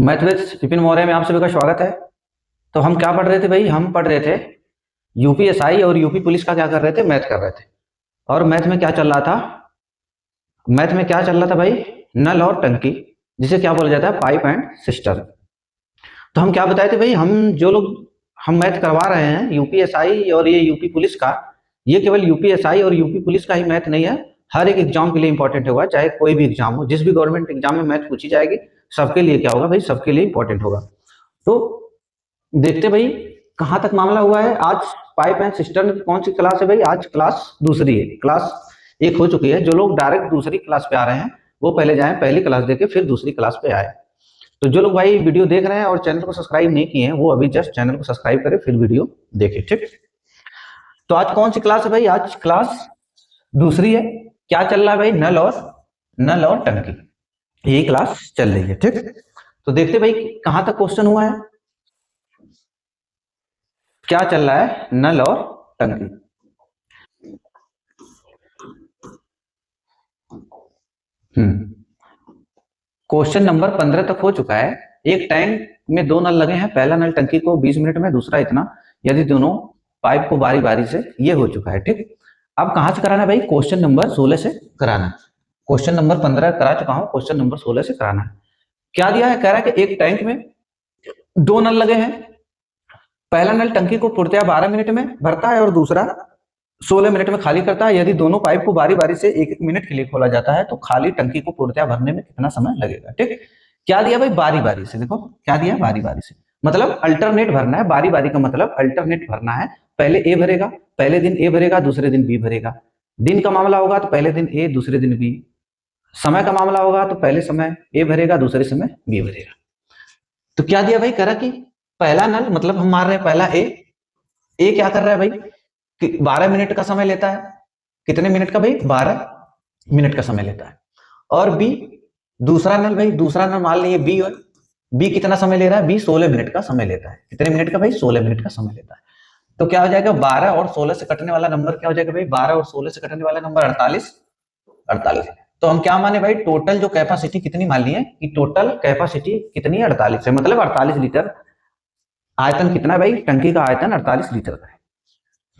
Math with Vipin Maurya में आप सभी का स्वागत है। तो हम क्या पढ़ रहे थे भाई? हम पढ़ रहे थे यूपीएसआई और यूपी पुलिस का क्या कर रहे थे? मैथ कर रहे थे। और मैथ में क्या चल रहा था? मैथ में क्या चल रहा था भाई? नल और टंकी, जिसे क्या बोला जाता है? Pipe and system. तो हम क्या बताए थे भाई? हम मैथ करवा रहे हैं यूपीएसआई और ये यूपी पुलिस का। ये केवल यूपीएसआई और यूपी पुलिस का ही मैथ नहीं है, हर एक एग्जाम के लिए इंपॉर्टेंट होगा, चाहे कोई भी एग्जाम हो। जिस भी गवर्नमेंट एग्जाम में मैथ पूछी जाएगी सबके लिए क्या होगा भाई? सबके लिए इंपॉर्टेंट होगा। तो देखते भाई कहां तक मामला हुआ है। आज पाइप एंड सिस्टम की कौन सी क्लास है भाई? आज क्लास दूसरी है। क्लास एक हो चुकी है। जो लोग डायरेक्ट दूसरी क्लास पे आ रहे हैं वो पहले जाएं, पहली क्लास देके फिर दूसरी क्लास पे आए। तो जो लोग भाई वीडियो देख रहे हैं और चैनल को सब्सक्राइब नहीं किए हैं वो अभी जस्ट चैनल को सब्सक्राइब करें फिर वीडियो देखें, ठीक। तो आज कौन सी क्लास है भाई? आज क्लास दूसरी है। क्या चल रहा है भाई? नल और टंकी, यही क्लास चल रही है, ठीक। तो देखते भाई कहां तक क्वेश्चन हुआ है, क्या चल रहा है? नल और टंकी। क्वेश्चन नंबर 15 तक हो चुका है। एक टैंक में दो नल लगे हैं, पहला नल टंकी को 20 मिनट में, दूसरा इतना, यदि दोनों पाइप को बारी बारी से, ये हो चुका है, ठीक। अब कहां से कराना है भाई? क्वेश्चन नंबर 16 से कराना है। क्वेश्चन नंबर 15 करा चुका हूं, क्वेश्चन नंबर 16 से कराना है। क्या दिया है? कह रहा है कि एक टैंक में दो नल लगे हैं, पहला नल टंकी को पूर्णतया 12 मिनट में भरता है और दूसरा 16 मिनट में खाली करता है। यदि दोनों पाइप को बारी बारी से एक एक मिनट के लिए खोला जाता है तो खाली टंकी को पूर्णतया भरने में कितना समय लगेगा, ठीक। क्या दिया भाई? बारी बारी से। देखो क्या दिया? बारी बारी से मतलब अल्टरनेट भरना है। बारी बारी का मतलब अल्टरनेट भरना है। पहले ए भरेगा, पहले दिन ए भरेगा, दूसरे दिन बी भरेगा। दिन का मामला होगा तो पहले दिन ए, दूसरे दिन बी। समय का मामला होगा तो पहले समय ए भरेगा, दूसरे समय बी भरेगा। तो क्या दिया भाई? करा कि पहला नल, मतलब हम मार रहे हैं पहला ए क्या कर रहा है भाई कि 12 मिनट का समय लेता है। कितने मिनट का भाई? 12 मिनट का समय लेता है। और बी दूसरा नल भाई, दूसरा नल मान लीजिए बी, और बी कितना समय ले रहा है? बी 16 मिनट का समय लेता है। कितने मिनट का भाई? 16 मिनट का समय लेता है। तो क्या हो जाएगा? 12 और 16 से कटने वाला नंबर क्या हो जाएगा भाई? 12 और 16 से कटने वाला नंबर 48। तो हम क्या माने भाई? टोटल जो कैपेसिटी कितनी मान ली है कि टोटल कैपेसिटी कितनी है? 48 है। मतलब 48 लीटर। आयतन कितना है भाई? टंकी का आयतन 48 लीटर का है।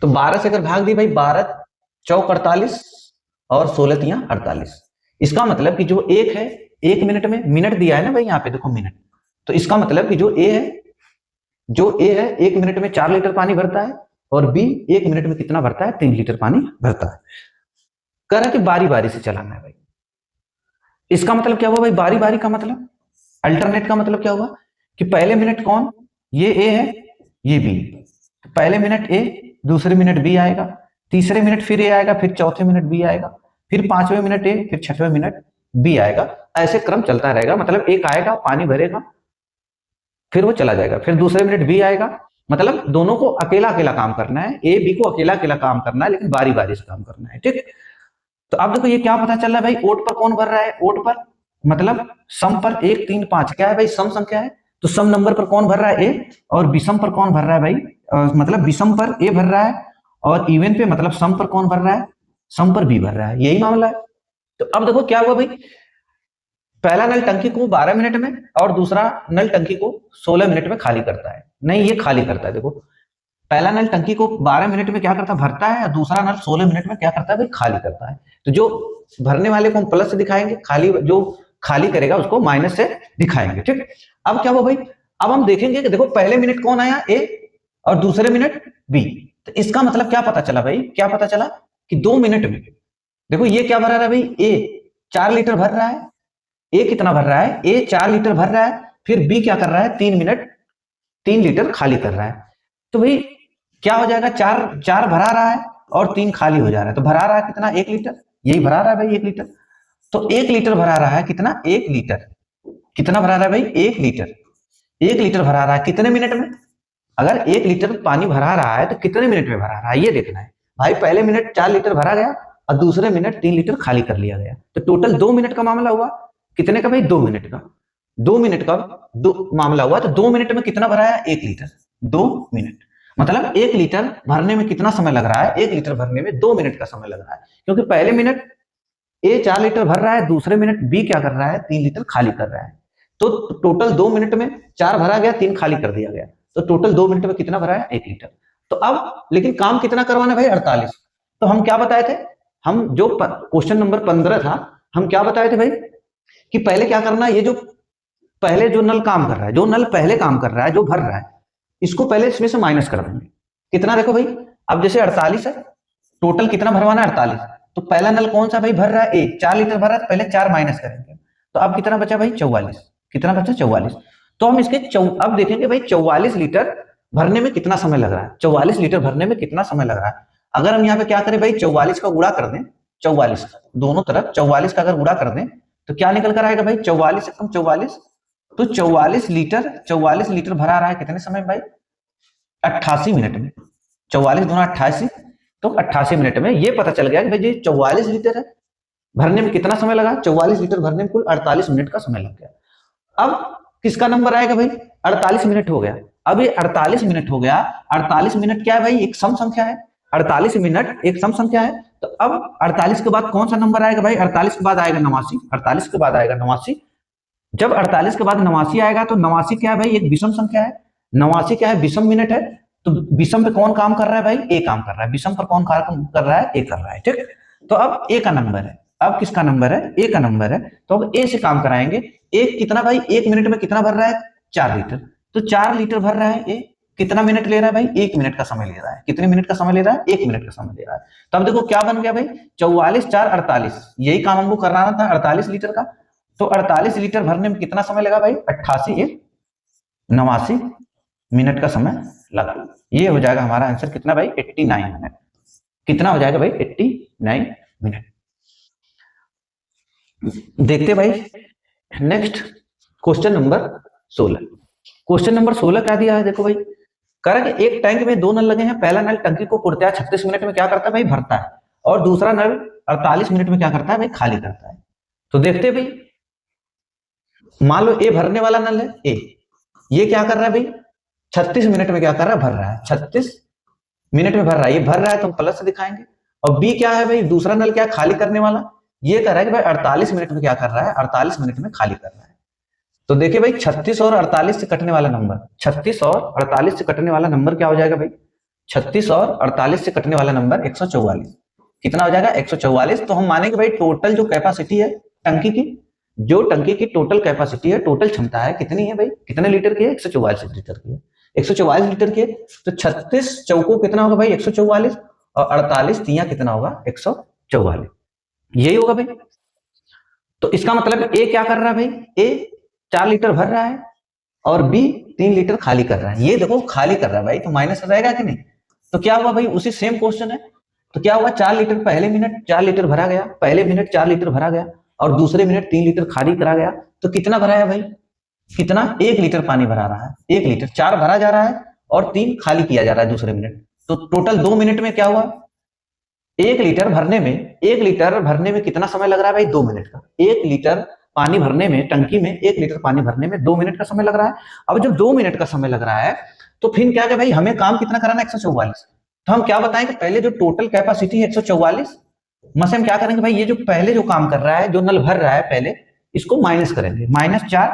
तो 12 से अगर भाग दी भाई, 12 चौक 48 और 16 तिया 48। इसका मतलब कि जो एक है, एक मिनट में, मिनट दिया है ना भाई यहाँ पे, देखो मिनट। तो इसका मतलब कि जो ए है 1 मिनट में 4 लीटर पानी भरता है और बी 1 मिनट में कितना भरता है? 3 लीटर पानी भरता है। कह रहा है कि बारी बारी से चलाना है भाई। इसका मतलब क्या हुआ भाई? बारी बारी का मतलब, अल्टरनेट का मतलब क्या हुआ कि पहले मिनट कौन? ये ए है, ये बी। पहले मिनट ए, दूसरे मिनट बी आएगा, तीसरे मिनट फिर ए आएगा, फिर चौथे मिनट बी आएगा, फिर 5वें मिनट ए, फिर 6वें मिनट बी आएगा। ऐसे क्रम चलता रहेगा। मतलब एक आएगा, पानी भरेगा, फिर वो चला जाएगा, फिर दूसरे मिनट बी आएगा। मतलब दोनों को अकेला अकेला काम करना है, ए बी को अकेला अकेला काम करना है, लेकिन बारी बारी से काम करना है, ठीक। तो अब देखो ये क्या पता चल रहा है भाई? ओट पर कौन भर रहा है? ओट पर मतलब सम पर 1 3 5 क्या है भाई? सम संख्या है। तो सम नंबर पर कौन भर रहा है? ए। और विषम पर कौन भर रहा है भाई? मतलब विषम पर ए भर रहा है और इवन पे मतलब सम पर कौन भर रहा है? सम पर बी भर रहा है। यही मामला है। तो अब देखो क्या हुआ भाई? पहला नल टंकी को 12 मिनट में और दूसरा नल टंकी को 16 मिनट में खाली करता है। नहीं, ये खाली करता है। देखो पहला नल टंकी को 12 मिनट में क्या करता है? भरता है। और दूसरा नल 16 मिनट में क्या करता है भाई? खाली करता है। तो जो भरने वाले को हम प्लस से दिखाएंगे, खाली जो खाली करेगा उसको माइनस से दिखाएंगे, ठीक। अब क्या हुआ भाई? अब हम देखेंगे कि देखो पहले मिनट कौन आया? ए, और दूसरे मिनट बी। तो इसका मतलब क्या पता चला भाई? क्या पता चला कि 2 मिनट में देखो ये क्या भर रहा है भाई? ए 4 लीटर भर रहा है। ए कितना भर रहा है? ए 4 लीटर भर रहा है। फिर बी क्या कर रहा है? 3 मिनट 3 लीटर खाली कर रहा है। तो भाई क्या हो जाएगा? 4 भरा रहा है और 3 खाली हो जा रहा है। तो भरा रहा है कितना? 1 लीटर। यही भरा रहा है भाई, 1 लीटर। तो 1 लीटर भरा रहा है कितना? 1 लीटर। कितना भरा रहा है भाई? 1 लीटर। 1 लीटर भरा रहा है कितने मिनट में? अगर 1 लीटर पानी भरा रहा है तो कितने मिनट में भरा रहा है ये देखना है भाई। पहले मिनट 4 लीटर भरा गया और दूसरे मिनट 3 लीटर खाली कर लिया गया। तो टोटल 2 मिनट का मामला हुआ। कितने का भाई? 2 मिनट का। 2 मिनट का मामला हुआ। तो 2 मिनट में कितना भरा है? 1 लीटर। 2 मिनट मतलब 1 लीटर भरने में कितना समय लग रहा है? 1 लीटर भरने में 2 मिनट का समय लग रहा है। क्योंकि पहले मिनट ए 4 लीटर भर रहा है, दूसरे मिनट बी क्या कर रहा है? 3 लीटर खाली कर रहा है। तो टोटल 2 मिनट में 4 भरा गया, 3 खाली कर दिया गया, तो टोटल 2 मिनट में कितना भरा है? 1 लीटर। तो अब लेकिन काम कितना करवाना भाई? 48। तो हम क्या बताए थे, हम जो क्वेश्चन नंबर 15 था, हम क्या बताए थे भाई कि पहले क्या करना है, ये जो पहले जो नल काम कर रहा है, जो नल पहले काम कर रहा है, जो भर रहा है, इसको पहले इसमें से माइनस कर देंगे। कितना? देखो भाई, अब जैसे 48 है, टोटल कितना भरवाना है? 48। तो पहला नल कौन सा भाई भर रहा है? 1, 4 लीटर भर रहा है, पहले 4 माइनस करेंगे, तो अब कितना बचा भाई? 44। कितना बचा? 44। तो हम इसके अब देखेंगे भाई 44 लीटर भरने में कितना समय लग रहा है, 44 लीटर भरने में कितना समय लग रहा है। अगर हम यहाँ पे क्या करें भाई, 44 का गुणा कर दें, 44 दोनों तरफ 44 का अगर गुणा कर दें तो क्या निकल कर आएगा भाई? 44 एकदम 44। तो 44 लीटर भरा रहा है कितने समय में भाई? 88 मिनट में। 44 दूना 88, तो 88 मिनट में ये पता चल गया कि भाई ये 44 लीटर है, भरने में कितना समय लगा? 44 लीटर भरने में कुल 48 मिनट का समय लग गया। अब किसका नंबर आएगा भाई? 48 मिनट हो गया। अब ये 48 मिनट हो गया, 48 मिनट क्या है भाई? एक सम संख्या है। 48 मिनट एक सम संख्या है, तो अब 48 के बाद कौन सा नंबर आएगा भाई? 48 के बाद आएगा 89। 48 के बाद आएगा 89। जब 48 के बाद 89 आएगा तो 89 क्या है भाई? एक विषम संख्या है। 89 क्या है? विषम मिनट है। तो विषम पे कौन काम कर रहा है भाई? ए काम कर रहा है। विषम पर कौन काम कर रहा है? ए कर रहा है। ठीक, तो अब ए का नंबर है। अब किसका नंबर है? ए का नंबर है। तो अब ए से काम कराएंगे। ए कितना भाई? 1 मिनट में कितना भर रहा है? 4 लीटर। तो 4 लीटर भर रहा है। ए कितना मिनट ले रहा है भाई? 1 मिनट का समय ले रहा है। कितने मिनट का समय ले रहा है? 1 मिनट का समय ले रहा है। तो अब देखो क्या बन गया भाई? 44 4 48, यही काम हमको कराना था 48 लीटर का। तो 48 लीटर भरने में कितना समय लगा भाई? 88 1 89 मिनट का समय लगा। ये हो जाएगा हमारा आंसर कितना भाई? 89 मिनट। कितना हो जाएगा भाई? 89 मिनट। देखते भाई next question number 16। Question number 16 क्या दिया है? देखो भाई, कह रहा है कि एक टैंक में 2 नल लगे हैं। पहला नल टंकी को पूर्णतः 36 मिनट में क्या करता है भाई? भरता है। और दूसरा नल 48 मिनट में क्या करता है भाई? खाली करता है। तो देखते भाई, मान लो ए भरने वाला नल है ए, ये क्या कर रहा है भाई? 36 मिनट में क्या कर रहा है? भर रहा है। 36 मिनट में भर रहा है। ये भर रहा है तो हम प्लस से दिखाएंगे। और बी क्या है भाई? दूसरा नल क्या? खाली करने वाला। ये कर रहा है कि भाई 48 मिनट में क्या कर रहा है? 48 मिनट में खाली कर रहा है। तो देखिए भाई 36 और 48 से कटने वाला नंबर, 36 और 48 से कटने वाला नंबर क्या हो जाएगा भाई? 36 और 48 से कटने वाला नंबर 144। कितना हो जाएगा? 144। तो हम मानेंगे भाई टोटल जो कैपेसिटी है टंकी की, जो टंकी की टोटल कैपेसिटी है, टोटल क्षमता है, कितनी है भाई? कितने लीटर की है? 144 लीटर की है। 144 लीटर की है। तो 36 चौको कितना होगा भाई? 144, और 48 तिया कितना होगा? 144। यही होगा भाई। तो इसका मतलब ए क्या कर रहा है भाई? ए 4 लीटर भर रहा है और बी 3 लीटर खाली कर रहा है। ये देखो खाली कर रहा है भाई, तो माइनस हो जाएगा कि नहीं? तो क्या हुआ भाई? उसी सेम क्वेश्चन है। तो क्या हुआ? 4 लीटर पहले मिनट 4 लीटर भरा गया, पहले मिनट 4 लीटर भरा गया, और दूसरे मिनट 3 लीटर खाली करा गया। तो कितना भरा है भाई? कितना? 1 लीटर पानी भरा रहा है। 1 लीटर 4 भरा जा रहा है और 3 खाली किया जा रहा है दूसरे मिनट। तो टोटल 2 मिनट में क्या हुआ? 1 लीटर भरने में, 1 लीटर भरने में कितना समय लग रहा है भाई? 2 मिनट का। 1 लीटर पानी भरने में, टंकी में 1 लीटर पानी भरने में 2 मिनट का समय लग रहा है। अब जब 2 मिनट का समय लग रहा है तो फिर क्या है भाई? हमें काम कितना कराना है? 144। तो हम क्या बताएंगे? पहले जो टोटल कैपेसिटी है 144 में से हम क्या करेंगे भाई? ये जो पहले जो काम कर रहा है, जो नल भर रहा है पहले, इसको माइनस करेंगे। -4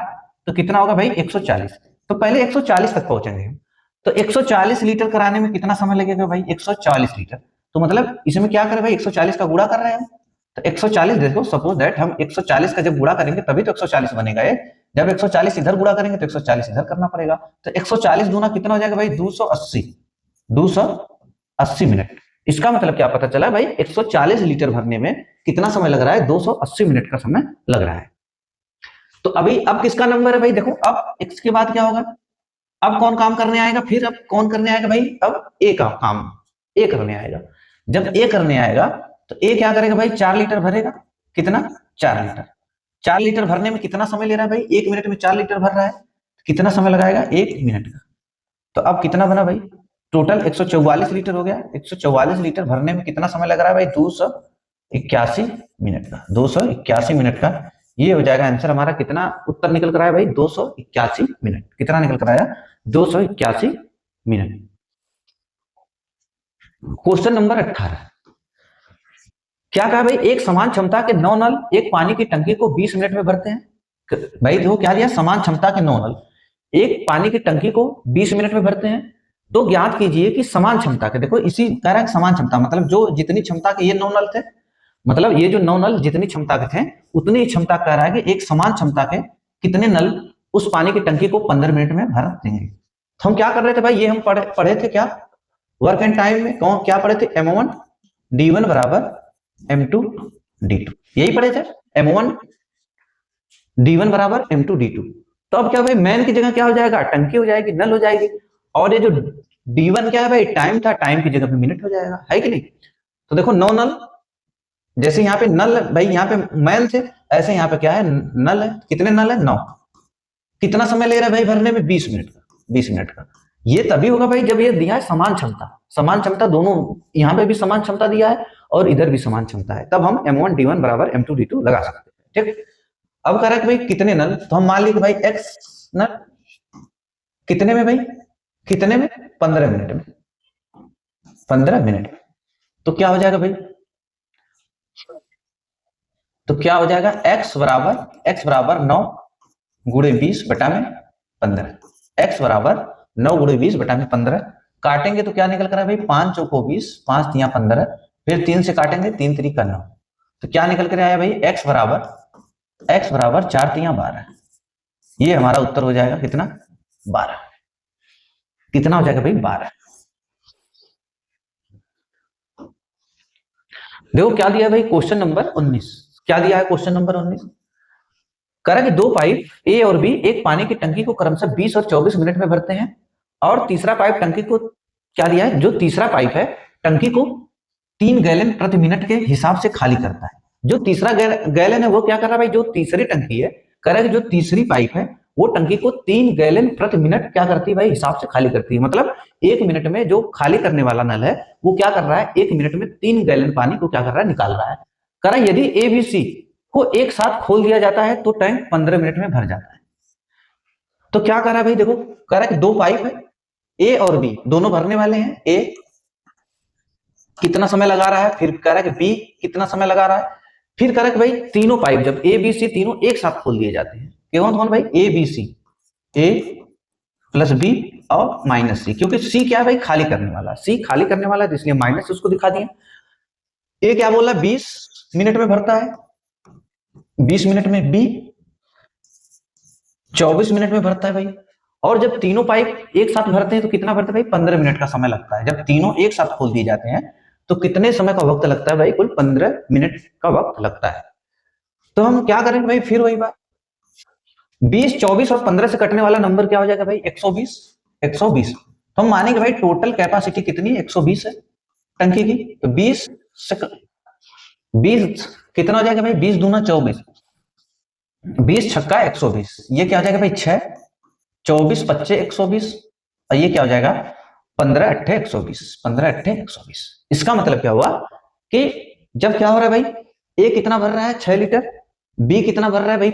तो कितना होगा भाई? 140। तो पहले 140 तक पहुंचेंगे हम। तो 140 लीटर कराने में कितना समय लगेगा भाई? 140 लीटर। तो मतलब इसमें क्या करें भाई? 140 का गुणा कर रहे हैं हम। तो 140 देखो, सपोज दैट हम 140 का जब गुणा करेंगे तभी तो 140 बनेगा। जब 140 इधर गुणा करेंगे तो 140 इधर करना पड़ेगा। तो 140 दूना कितना हो जाएगा भाई? 280। 280 मिनट। इसका मतलब क्या पता चला भाई? 140 लीटर भरने में कितना समय लग रहा है? 280 मिनट का समय लग रहा है। तो अभी अब किसका नंबर है भाई? देखो अब x के बाद क्या होगा? अब कौन काम करने आएगा? फिर अब कौन करने आएगा भाई? अब ए का काम ए करने आएगा। जब ए करने आएगा तो ए क्या करेगा भाई? 4 लीटर भरेगा। कितना? 4 लीटर। 4 लीटर भरने में कितना समय ले रहा है भाई? 1 मिनट में 4 लीटर भर रहा है। कितना समय लगाएगा? 1 मिनट का। तो अब कितना बना भाई? टोटल 144 लीटर हो गया। 144 लीटर भरने में कितना समय लग रहा है भाई? 281 मिनट का। 281 मिनट का। ये हो जाएगा आंसर हमारा। कितना उत्तर निकल कर आया भाई? 281 मिनट। कितना निकल कर आया? 281 मिनट। Question number 18। क्या कहा भाई? एक समान क्षमता के 9 नल एक पानी की टंकी को 20 मिनट में भरते हैं। भाई देखो क्या दिया, समान क्षमता के 9 नल एक पानी की टंकी को 20 मिनट में भरते हैं। तो ज्ञात कीजिए कि समान क्षमता के, देखो इसी कह रहा है समान क्षमता मतलब जो जितनी क्षमता के ये 9 नल थे, मतलब ये जो 9 नल जितनी क्षमता के थे उतनी क्षमता कह रहा है कि एक समान क्षमता के कितने नल उस पानी की टंकी को 15 मिनट में भर देंगे। तो हम क्या कर रहे थे भाई, ये हम पढ़े थे क्या वर्क एंड टाइम में, कौन क्या पढ़े थे, M1 D1 बराबर M2 D2, यही पढ़े थे, M1 D1 बराबर M2 D2। तो अब क्या भाई मैन की जगह क्या हो जाएगा, टंकी हो जाएगी, नल हो जाएगी। और ये जो D1 क्या है भाई, टाइम था, टाइम की जगह पे मिनट हो जाएगा, है कि नहीं। तो देखो 9 नल, जैसे यहाँ पे नल भाई, यहाँ पे मैन थे, ऐसे यहाँ पे क्या है, नल है। कितने नल है, 9। कितना समय ले रहा है भाई भरने में, 20 मिनट का, 20 मिनट का। ये तभी होगा भाई जब ये दिया है समान क्षमता, समान क्षमता दोनों, यहाँ पे भी समान क्षमता दिया है और इधर भी समान क्षमता है, तब हम M1 D1 बराबर M2 D2 लगा सकते हैं। ठीक, अब कह रहा है कि भाई कितने नल, तो हम मान लीजिए भाई X नल कितने में भाई, कितने में, 15 मिनट में, 15 मिनट। तो क्या हो जाएगा भाई, तो क्या हो जाएगा, x बराबर 9 गुणे 20 बटा में 15, x बराबर 9 गुणे 20 बटा में 15। काटेंगे तो क्या निकल कर भाई, 5 चौको 20, 5 तिया 15, फिर 3 से काटेंगे, 3 3 9। तो क्या निकल कर आया भाई, x बराबर 4 तिया 12। ये हमारा उत्तर हो जाएगा कितना, 12। कितना हो जाएगा भाई, 12। देखो क्या दिया भाई, क्वेश्चन नंबर 19, क्या दिया है क्वेश्चन नंबर 19, करा कि दो पाइप ए और बी एक पानी की टंकी को क्रमशः 20 और 24 मिनट में भरते हैं, और तीसरा पाइप टंकी को क्या दिया है, जो तीसरा पाइप है टंकी को 3 गैलन प्रति मिनट के हिसाब से खाली करता है। जो तीसरा गैलन है वो क्या कर रहा है भाई, जो तीसरी टंकी है, कह रहा है कि जो तीसरी पाइप है वो टंकी को 3 गैलन प्रति मिनट क्या करती है भाई, हिसाब से खाली करती है। मतलब 1 मिनट में जो खाली करने वाला नल है वो क्या कर रहा है, 1 मिनट में 3 गैलन पानी को क्या कर रहा है, निकाल रहा है। कह रहा है यदि ABC को एक साथ खोल दिया जाता है तो टैंक 15 मिनट में भर जाता है। तो क्या कर रहा है भाई, देखो कह रहा है कि दो पाइप है ए और बी, दोनों भरने वाले हैं। ए कितना समय लगा रहा है, फिर कह रहा है कि बी कितना समय लगा रहा है, फिर कह रहा है कि भाई तीनों पाइप जब ए बी सी तीनों एक साथ खोल दिए जाते हैं, क्यों कौन भाई, A B C, A plus B और माइनस सी, क्योंकि सी क्या है भाई, खाली करने वाला, सी खाली करने वाला है, तो इसलिए माइनस उसको दिखा दिया। ए क्या बोला, 20 मिनट में भरता है, 20 मिनट में, बी 24 मिनट में भरता है भाई। और जब तीनों पाइप एक साथ भरते हैं तो कितना भरते हैं भाई, 15 मिनट का समय लगता है। जब तीनों एक साथ खोल दिए जाते हैं तो कितने समय का वक्त लगता है भाई, कुल 15 मिनट का वक्त लगता है। तो हम क्या करेंगे भाई, फिर वही बात, 20 24 और 15 से कटने वाला नंबर क्या हो जाएगा भाई, 120। 120 तो हम मानेंगे भाई टोटल कैपेसिटी कितनी है, 120 है टंकी की। तो 20 कितना हो जाएगा भाई, 20 दूना 24, 20 छक्का 120, ये क्या हो जाएगा भाई 6, 24 पच्चे 120, और ये क्या हो जाएगा 15 अट्ठे 120, 15 अट्ठे 120। इसका मतलब क्या हुआ कि जब क्या हो रहा है भाई, ए कितना भर रहा है 6 लीटर, बी कितना भर रहा है भाई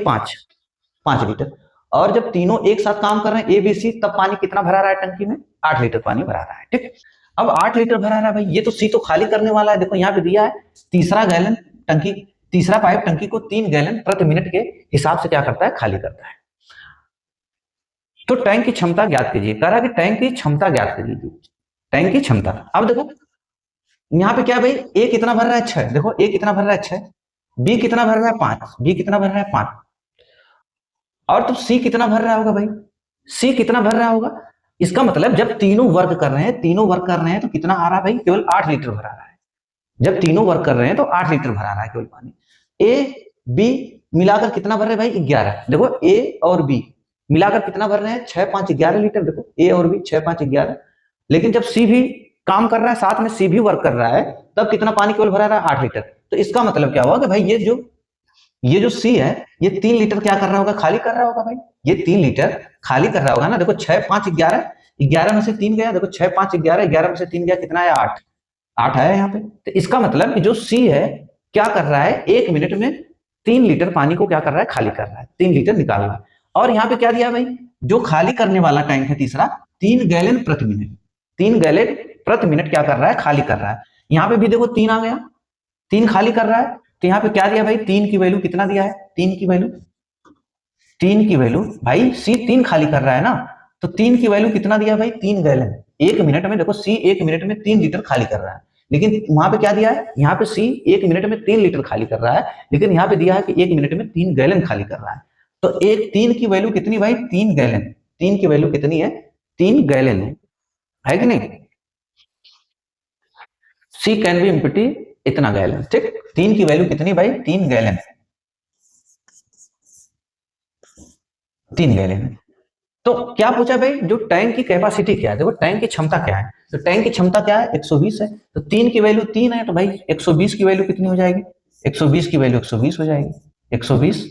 5 लीटर, और जब तीनों एक साथ काम कर रहे हैं ए बी सी, तब पानी कितना भरा रहा है टंकी में, 8 लीटर पानी भरा रहा है। ठीक, अब 8 लीटर भरा रहा है भाई, ये तो सी तो खाली करने वाला है। देखो यहाँ पे दिया है तीसरा गैलन टंकी, तीसरा पाइप टंकी को 3 गैलन प्रति मिनट के हिसाब से क्या करता है, खाली करता है। तो टैंक की क्षमता ज्ञात कीजिए, कह रहा है कि टैंक की क्षमता ज्ञात कीजिए, टैंक की क्षमता। अब देखो यहाँ पे क्या भाई, ए कितना भर रहा है 6, देखो ए कितना भर रहा है 6, बी कितना भर रहा है 5, बी कितना भर रहा है 5, और तो सी कितना भर रहा होगा भाई, सी कितना भर रहा होगा। इसका मतलब जब तीनों वर्क कर रहे हैं तो कितना आ रहा है भाई, केवल 8 लीटर भरा रहा है। जब तीनों वर्क कर रहे हैं तो 8 लीटर भरा रहा है केवल पानी। ए बी मिलाकर कितना भर रहे हैं भाई, 11। देखो ए और बी मिलाकर कितना भर रहे हैं, 6 5 11 लीटर। देखो ए और बी 6 5 11, लेकिन जब सी भी काम कर रहा है, साथ में सी भी वर्क कर रहा है, तब कितना पानी केवल भरा रहा है, 8 लीटर। तो इसका मतलब क्या हुआ कि भाई ये जो सी है ये 3 लीटर क्या कर रहा होगा, खाली कर रहा होगा भाई, ये 3 लीटर खाली कर रहा होगा ना। देखो 6 5 11, 11 में से 3 गया, देखो 6 5 11, 11 में से 3 गया, कितना आया 8, 8 आया यहाँ पे। तो इसका मतलब कि जो सी है क्या कर रहा है, 1 मिनट में 3 लीटर पानी को क्या कर रहा है, खाली कर रहा है, 3 लीटर निकाल रहा है। और यहाँ पे क्या दिया भाई, जो खाली करने वाला टैंक है तीसरा, 3 गैलन प्रति मिनट, 3 गैलन प्रति मिनट क्या कर रहा है, खाली कर रहा है। यहाँ पे भी देखो 3 आ गया, 3 खाली कर रहा है। तो यहाँ पे क्या दिया भाई, 3 की वैल्यू कितना दिया है, 3 की वैल्यू 3 की वैल्यू, भाई सी 3 खाली कर रहा है ना, तो 3 की वैल्यू कितना दिया भाई, 3 गैलन। एक मिनट में देखो सी 1 मिनट में 3 लीटर खाली कर रहा है, लेकिन वहां पे क्या दिया है, यहाँ पे सी 1 मिनट में 3 लीटर खाली कर रहा है, लेकिन यहाँ पे दिया है कि 1 मिनट में 3 गैलन खाली कर रहा है। तो एक 3 की वैल्यू कितनी भाई, 3 गैलन। 3 की वैल्यू कितनी है, 3 गैलन है कि नहीं। सी कैन बी एम्प्टी इतना गैलन, ठीक। 3 की वैल्यू कितनी भाई, 3 गैलन, 3 गैलन। तो क्या पूछा भाई, जो टैंक की कैपेसिटी क्या है, देखो टैंक की क्षमता क्या है, तो टैंक की क्षमता क्या है, 120 है। तो 3 की वैल्यू 3 है, तो भाई 120 की वैल्यू कितनी हो जाएगी, 120 की वैल्यू 120 हो जाएगी, 120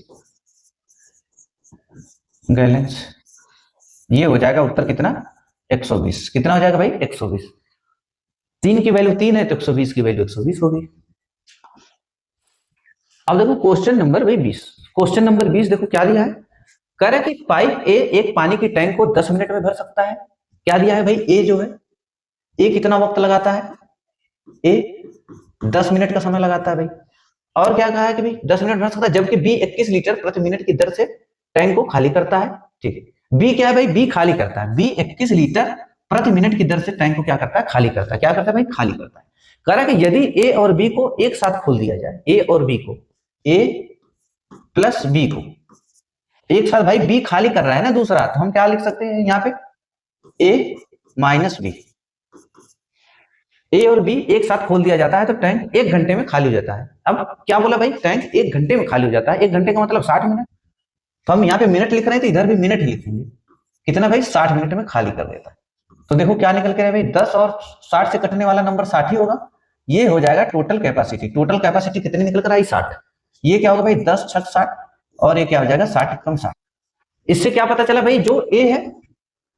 गैलेंस। ये हो जाएगा उत्तर कितना, 120। कितना हो जाएगा भाई, 120। 3 की वैल्यू 3 है तो 120 की वैल्यू 120 होगी। अब देखो क्वेश्चन नंबर भाई 20। क्वेश्चन नंबर 20 देखो क्या दिया है, कह रहा है कि पाइप ए एक पानी की टैंक को 10 मिनट में भर सकता है। क्या दिया है भाई, ए जो है, ए कितना वक्त लगाता है, ए 10 मिनट का समय लगाता है भाई। और क्या कहा है कि भाई 10 मिनट भर सकता है, जबकि बी 21 लीटर प्रति मिनट की दर से टैंक को खाली करता है। ठीक है, बी क्या है भाई, बी खाली करता है, बी 21 लीटर प्रति मिनट की दर से टैंक को क्या करता है, खाली करता है। क्या करता है भाई, खाली करता है। कह रहा है कि यदि ए और बी को एक साथ खोल दिया जाए, ए और बी को, ए प्लस बी को एक साथ, भाई बी खाली कर रहा है ना दूसरा, तो हम क्या लिख सकते हैं यहाँ पे, ए माइनस बी। ए और बी एक साथ खोल दिया जाता है तो टैंक 1 घंटे में खाली हो जाता है। अब क्या बोला भाई, टैंक 1 घंटे में खाली हो जाता है। 1 घंटे का मतलब 60 मिनट, तो हम यहाँ पे मिनट लिख रहे हैं तो इधर भी मिनट ही लिखेंगे। कितना भाई, 60 मिनट में खाली कर देता है। तो देखो क्या निकल के है भाई, 10 और 60 से कटने वाला नंबर 60 ही होगा। ये हो जाएगा टोटल कैपेसिटी। टोटल कैपेसिटी कितनी निकल कर आई, 60। ये क्या होगा भाई, 10 छक 60, और ये क्या हो जाएगा, 60 कम 60। इससे क्या पता चला भाई, जो ए है,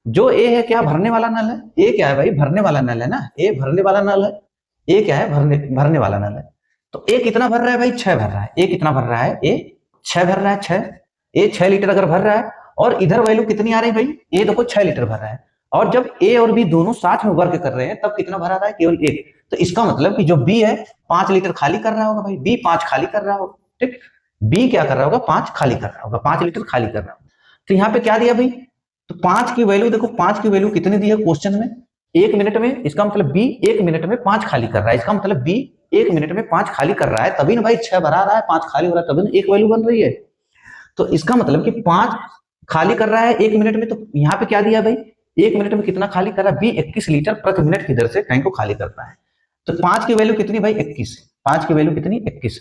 जो ए है क्या, भरने वाला नल है। ए क्या है भाई, भरने वाला नल है ना, ए भरने वाला नल है। ए क्या है, भरने भरने वाला नल है। तो ए कितना भर रहा है भाई, 6 भर रहा है। ए कितना भर रहा है, ए 6 भर रहा है, 6। ए 6 लीटर अगर भर रहा है, और इधर वैल्यू कितनी आ रही है भाई, ए देखो 6 लीटर भर रहा है, और जब ए और बी दोनों साथ में वर्क कर रहे हैं तब कितना भरा रहा है, केवल 1। तो इसका मतलब कि जो बी है 5 लीटर खाली कर रहा होगा भाई, बी 5 खाली कर रहा होगा, ठीक। बी क्या कर रहा होगा, 5 खाली कर रहा होगा, 5 लीटर खाली कर रहा होगा। तो यहाँ पे क्या दिया भाई, तो 5 की वैल्यू देखो, 5 की वैल्यू कितनी दी है क्वेश्चन में, 1 मिनट में। इसका मतलब बी 1 मिनट में 5 खाली कर रहा है, इसका मतलब बी 1 मिनट में 5 खाली कर रहा है, तभी ना भाई 6 भरा रहा है, 5 खाली हो रहा है, तभी ना एक वैल्यू बन रही है। तो इसका मतलब कि 5 खाली कर रहा है 1 मिनट में। तो यहाँ पे क्या दिया भाई, 1 मिनट में कितना खाली कर रहा है, बी 21 लीटर प्रति मिनट की दर से टैंक को खाली करता है। तो 5 की वैल्यू कितनी भाई, 21। 5 की वैल्यू कितनी, 21।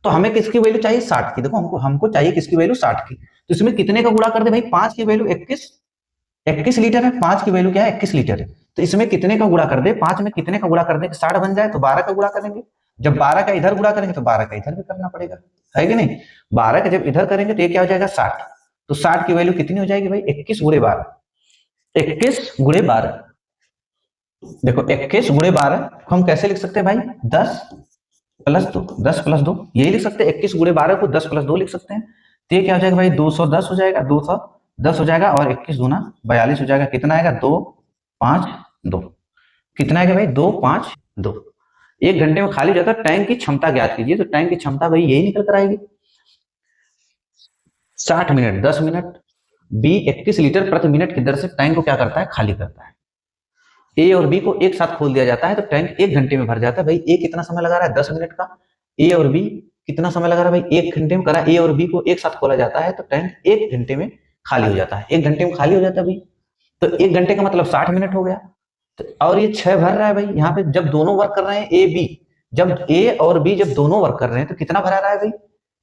तो हमें किसकी वैल्यू चाहिए, 60 की। देखो हमको हमको चाहिए किसकी वैल्यू, 60 की। तो इसमें कितने का गुणा कर दे भाई, 5 की वैल्यू 21 लीटर है, 5 की वैल्यू क्या है, 21 लीटर है। तो इसमें कितने का गुणा कर दे, 5 में कितने का गुणा कर दे, 60 बन जाए, तो 12 का गुणा करेंगे। जब 12 का इधर गुणा करेंगे तो 12 का इधर भी करना पड़ेगा, है कि नहीं। 12 का जब इधर करेंगे तो ये क्या हो जाएगा, 60। तो 60 की वैल्यू कितनी हो जाएगी भाई, 21 गुणे 12। 21 गुणे 12, देखो 21 गुणे 12 हम कैसे लिख सकते हैं भाई, 10 प्लस 2, 10 प्लस 2 यही लिख सकते हैं। 21 गुणे 12 को 10 प्लस 2 लिख सकते हैं। तो ये क्या हो जाएगा भाई, 210 हो जाएगा, 210 हो जाएगा, और 21 दूना 42 हो जाएगा। कितना आएगा, 2 5 2। कितना आएगा भाई, 2 5 2। 1 घंटे में खाली हो जाता है। टैंक की क्षमता ज्ञात कीजिए, तो टैंक की क्षमता भाई यही निकल कर आएगी, 60 मिनट 10 मिनट। बी 21 लीटर प्रति मिनट की दर से टैंक को क्या करता है, खाली करता है। ए और बी को एक साथ खोल दिया जाता है तो टैंक 1 घंटे में भर जाता है। भाई ए कितना समय लगा रहा है, 10 मिनट का। ए और बी कितना समय लगा रहा है भाई, 1 घंटे में करा। ए और बी को एक साथ खोला जाता है तो टैंक 1 घंटे में खाली हो जाता है, 1 घंटे में खाली हो जाता है भाई। तो 1 घंटे का मतलब 60 मिनट हो गया। तो और ये 6 भर रहा है भाई, यहाँ पे जब दोनों वर्क कर रहे हैं, ए बी, जब ए और बी जब दोनों वर्क कर रहे हैं तो कितना भरा रहा है भाई,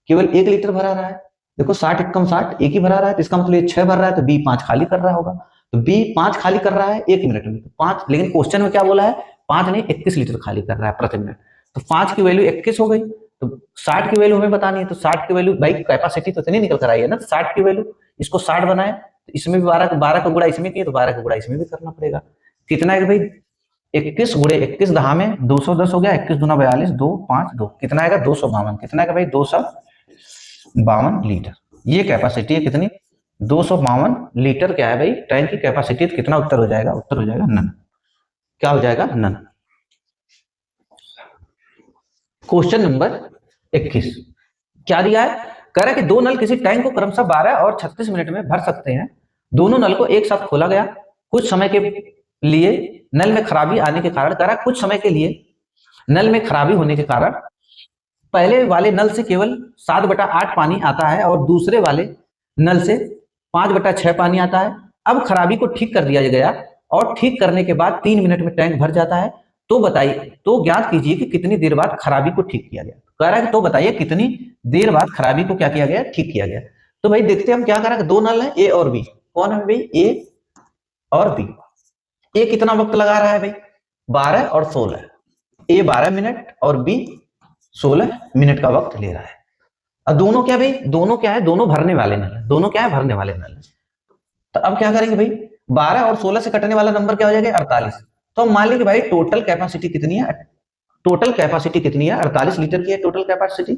केवल 1 लीटर भरा रहा है। देखो 60 कम 60, एक ही भरा रहा है, तो इसका मतलब ये 6 भर रहा है, तो बी 5 खाली कर रहा होगा। तो बी 5 खाली कर रहा है 1 मिनट में, तो 5, लेकिन क्वेश्चन में क्या बोला है, 5 नहीं 21 लीटर खाली कर रहा है प्रति मिनट। तो 5 की वैल्यू 21 हो गई, तो 60 की वैल्यू हमें बतानी है। तो 60 की वैल्यू भाई, कैपेसिटी तो इतनी निकल कर आई है ना, 60 की वैल्यू, इसको 60 बनाए तो इसमें भी 12 का गुणा इसमें किया, तो 12 का गुणा इसमें भी करना पड़ेगा। कितना है भाई, 21 गुणे 21 दहा में 210 हो गया, 21 दूना 42, 2 5 2, कितना आएगा 252। कितना आएगा भाई, 252 लीटर। ये कैपेसिटी है कितनी, 252 लीटर क्या है भाई टैंक की कैपेसिटी। तो कितना उत्तर हो जाएगा, उत्तर हो जाएगा नन। क्या हो जाएगा, नन। क्वेश्चन नंबर 21 क्या दिया है, कह रहा है कि दो नल किसी टैंक को क्रमशः 12 और 36 मिनट में भर सकते हैं। दोनों नल को एक साथ खोला गया। कुछ समय के लिए नल में खराबी आने के कारण, कह रहा है कुछ समय के लिए नल में खराबी होने के कारण पहले वाले नल से केवल 7/8 पानी आता है और दूसरे वाले नल से 5/6 पानी आता है। अब खराबी को ठीक कर दिया गया और ठीक करने के बाद 3 मिनट में टैंक भर जाता है। तो बताइए, तो ज्ञात कीजिए कि कितनी देर बाद खराबी को ठीक किया गया। कह रहा है तो बताइए कितनी देर बाद खराबी को क्या किया गया, ठीक किया गया। तो भाई देखते हैं हम क्या कर रहे हैं। दो नल है ए और बी। कौन है भाई, ए और बी। ए कितना वक्त लगा रहा है भाई, 12 और 16। ए 12 मिनट और बी 16 मिनट का वक्त ले रहा है। अब दोनों क्या भाई, दोनों क्या है, दोनों भरने वाले नल है। दोनों क्या है, भरने वाले नल है। तो अब क्या करेंगे भाई, 12 और 16 से कटने वाला नंबर क्या हो जाएगा, 48। तो हम मान लीजिए भाई टोटल कैपेसिटी कितनी है, टोटल कैपेसिटी कितनी है, 48 लीटर की है टोटल कैपेसिटी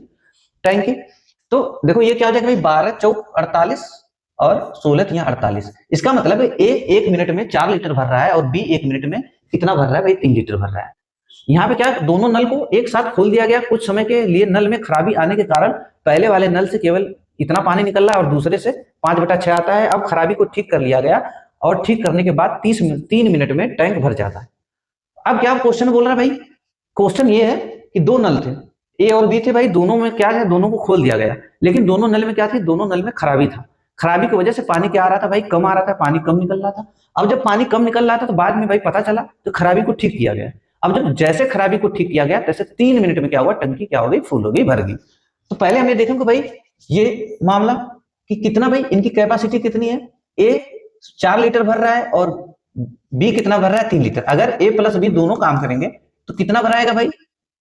टैंक की। तो देखो ये क्या हो जाएगा भाई, 12 चौक 48 और 16 यहाँ 48। इसका मतलब है ए 1 मिनट में 4 लीटर भर रहा है और बी 1 मिनट में कितना भर रहा है भाई, 3 लीटर भर रहा है। यहाँ पे क्या, दोनों नल को एक साथ खोल दिया गया। कुछ समय के लिए नल में खराबी आने के कारण पहले वाले नल से केवल इतना पानी निकल रहा है और दूसरे से 5/6 आता है। अब खराबी को ठीक कर लिया गया और ठीक करने के बाद 3 मिनट में टैंक भर जाता है। अब क्या क्वेश्चन बोल रहा है भाई, क्वेश्चन ये है कि दो नल थे, ए और बी थे भाई, दोनों में क्या है, दोनों को खोल दिया गया। लेकिन दोनों नल में क्या थी, दोनों नल में खराबी था। खराबी की वजह से पानी क्या आ रहा था भाई, कम आ रहा था, पानी कम निकल रहा था। अब जब पानी कम निकल रहा था तो बाद में भाई पता चला तो खराबी को ठीक किया गया। अब जब जैसे खराबी को ठीक किया गया तैसे 3 मिनट में क्या हुआ, टंकी क्या हो गई, फुल हो गई, भर गई। तो पहले हम ये देखेंगे भाई ये मामला कि कितना भाई इनकी कैपेसिटी कितनी है। ए 4 लीटर भर रहा है और बी कितना भर रहा है, 3 लीटर। अगर ए प्लस बी दोनों काम करेंगे तो कितना भराएगा भाई,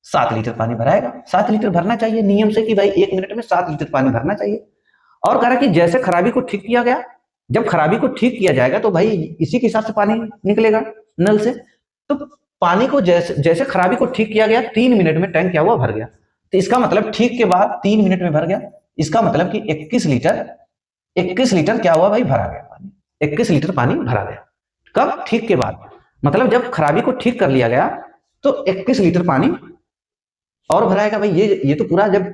7 लीटर पानी भराएगा। 7 लीटर भरना चाहिए नियम से कि भाई 1 मिनट में 7 लीटर पानी भरना चाहिए। और कह रहा कि जैसे खराबी को ठीक किया गया, जब खराबी को ठीक किया जाएगा तो भाई इसी के हिसाब से पानी निकलेगा नल से। तो पानी को जैसे खराबी को ठीक किया गया, 3 मिनट में टैंक क्या हुआ, भर गया। तो इसका मतलब ठीक के बाद 3 मिनट में भर गया। इसका मतलब कि 21 लीटर क्या हुआ भाई, भरा गया पानी। 21 लीटर पानी भरा गया। कब, ठीक के बाद। मतलब जब खराबी को ठीक कर लिया गया तो 21 लीटर पानी और भराएगा भाई। ये तो पूरा जब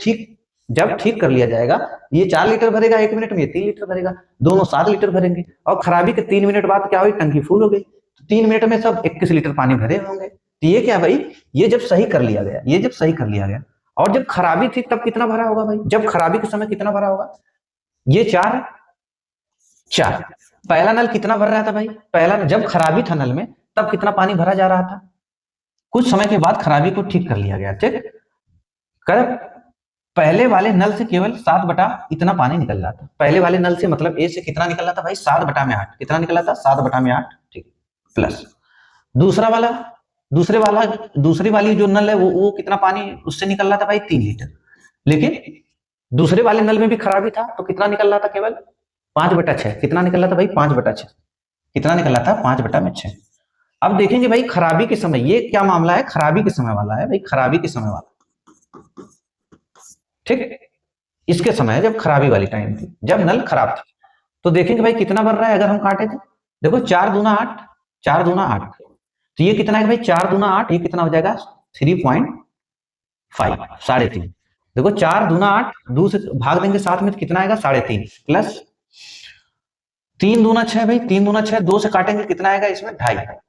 ठीक कर लिया जाएगा, ये 4 लीटर भरेगा 1 मिनट में, ये 3 लीटर भरेगा, दोनों 7 लीटर भरेंगे। और खराबी के 3 मिनट बाद क्या हुई, टंकी फुल हो गई। तो 3 मिनट में सब 21 लीटर पानी भरे होंगे। तो ये क्या भाई, ये जब सही कर लिया गया, और जब खराबी थी तब कितना भरा होगा भाई, जब खराबी के समय कितना भरा होगा, ये 4। पहला नल कितना भर रहा था भाई, पहला जब खराबी था नल में तब कितना पानी भरा जा रहा था। कुछ समय के बाद खराबी को ठीक कर लिया गया। ठीक, कर पहले वाले नल से केवल 7 इतना पानी निकल रहा था। पहले वाले नल से मतलब ए से कितना निकल रहा था भाई, 7/8। कितना निकल रहा था, 7/8। ठीक, प्लस दूसरी वाली जो नल है वो कितना पानी उससे निकल रहा था भाई, 3 लीटर। लेकिन दूसरे वाले नल में भी खराबी था तो कितना निकल रहा था, केवल 5/6। कितना निकल रहा था भाई, 5/6। कितना निकल रहा था, 5/6। अब देखेंगे भाई खराबी के समय, ये क्या मामला है, खराबी के समय वाला है भाई, खराबी के समय वाला। ठीक, इसके समय जब खराबी वाली टाइम थी, जब नल खराब था। तो देखेंगे भाई कितना भर रहा है। अगर हम काटे थे, देखो 4 दूना 8, 4 दूना 8। तो ये कितना है भाई, 4 दूना 8, ये कितना हो जाएगा 3.5, 3.5। देखो 4 दूना 8, 2 से भाग देंगे 7 में तो कितना आएगा, 3.5, प्लस 3 दूना 6 भाई, 3 दूना 6, 2 से काटेंगे कितना आएगा इसमें, 2.5।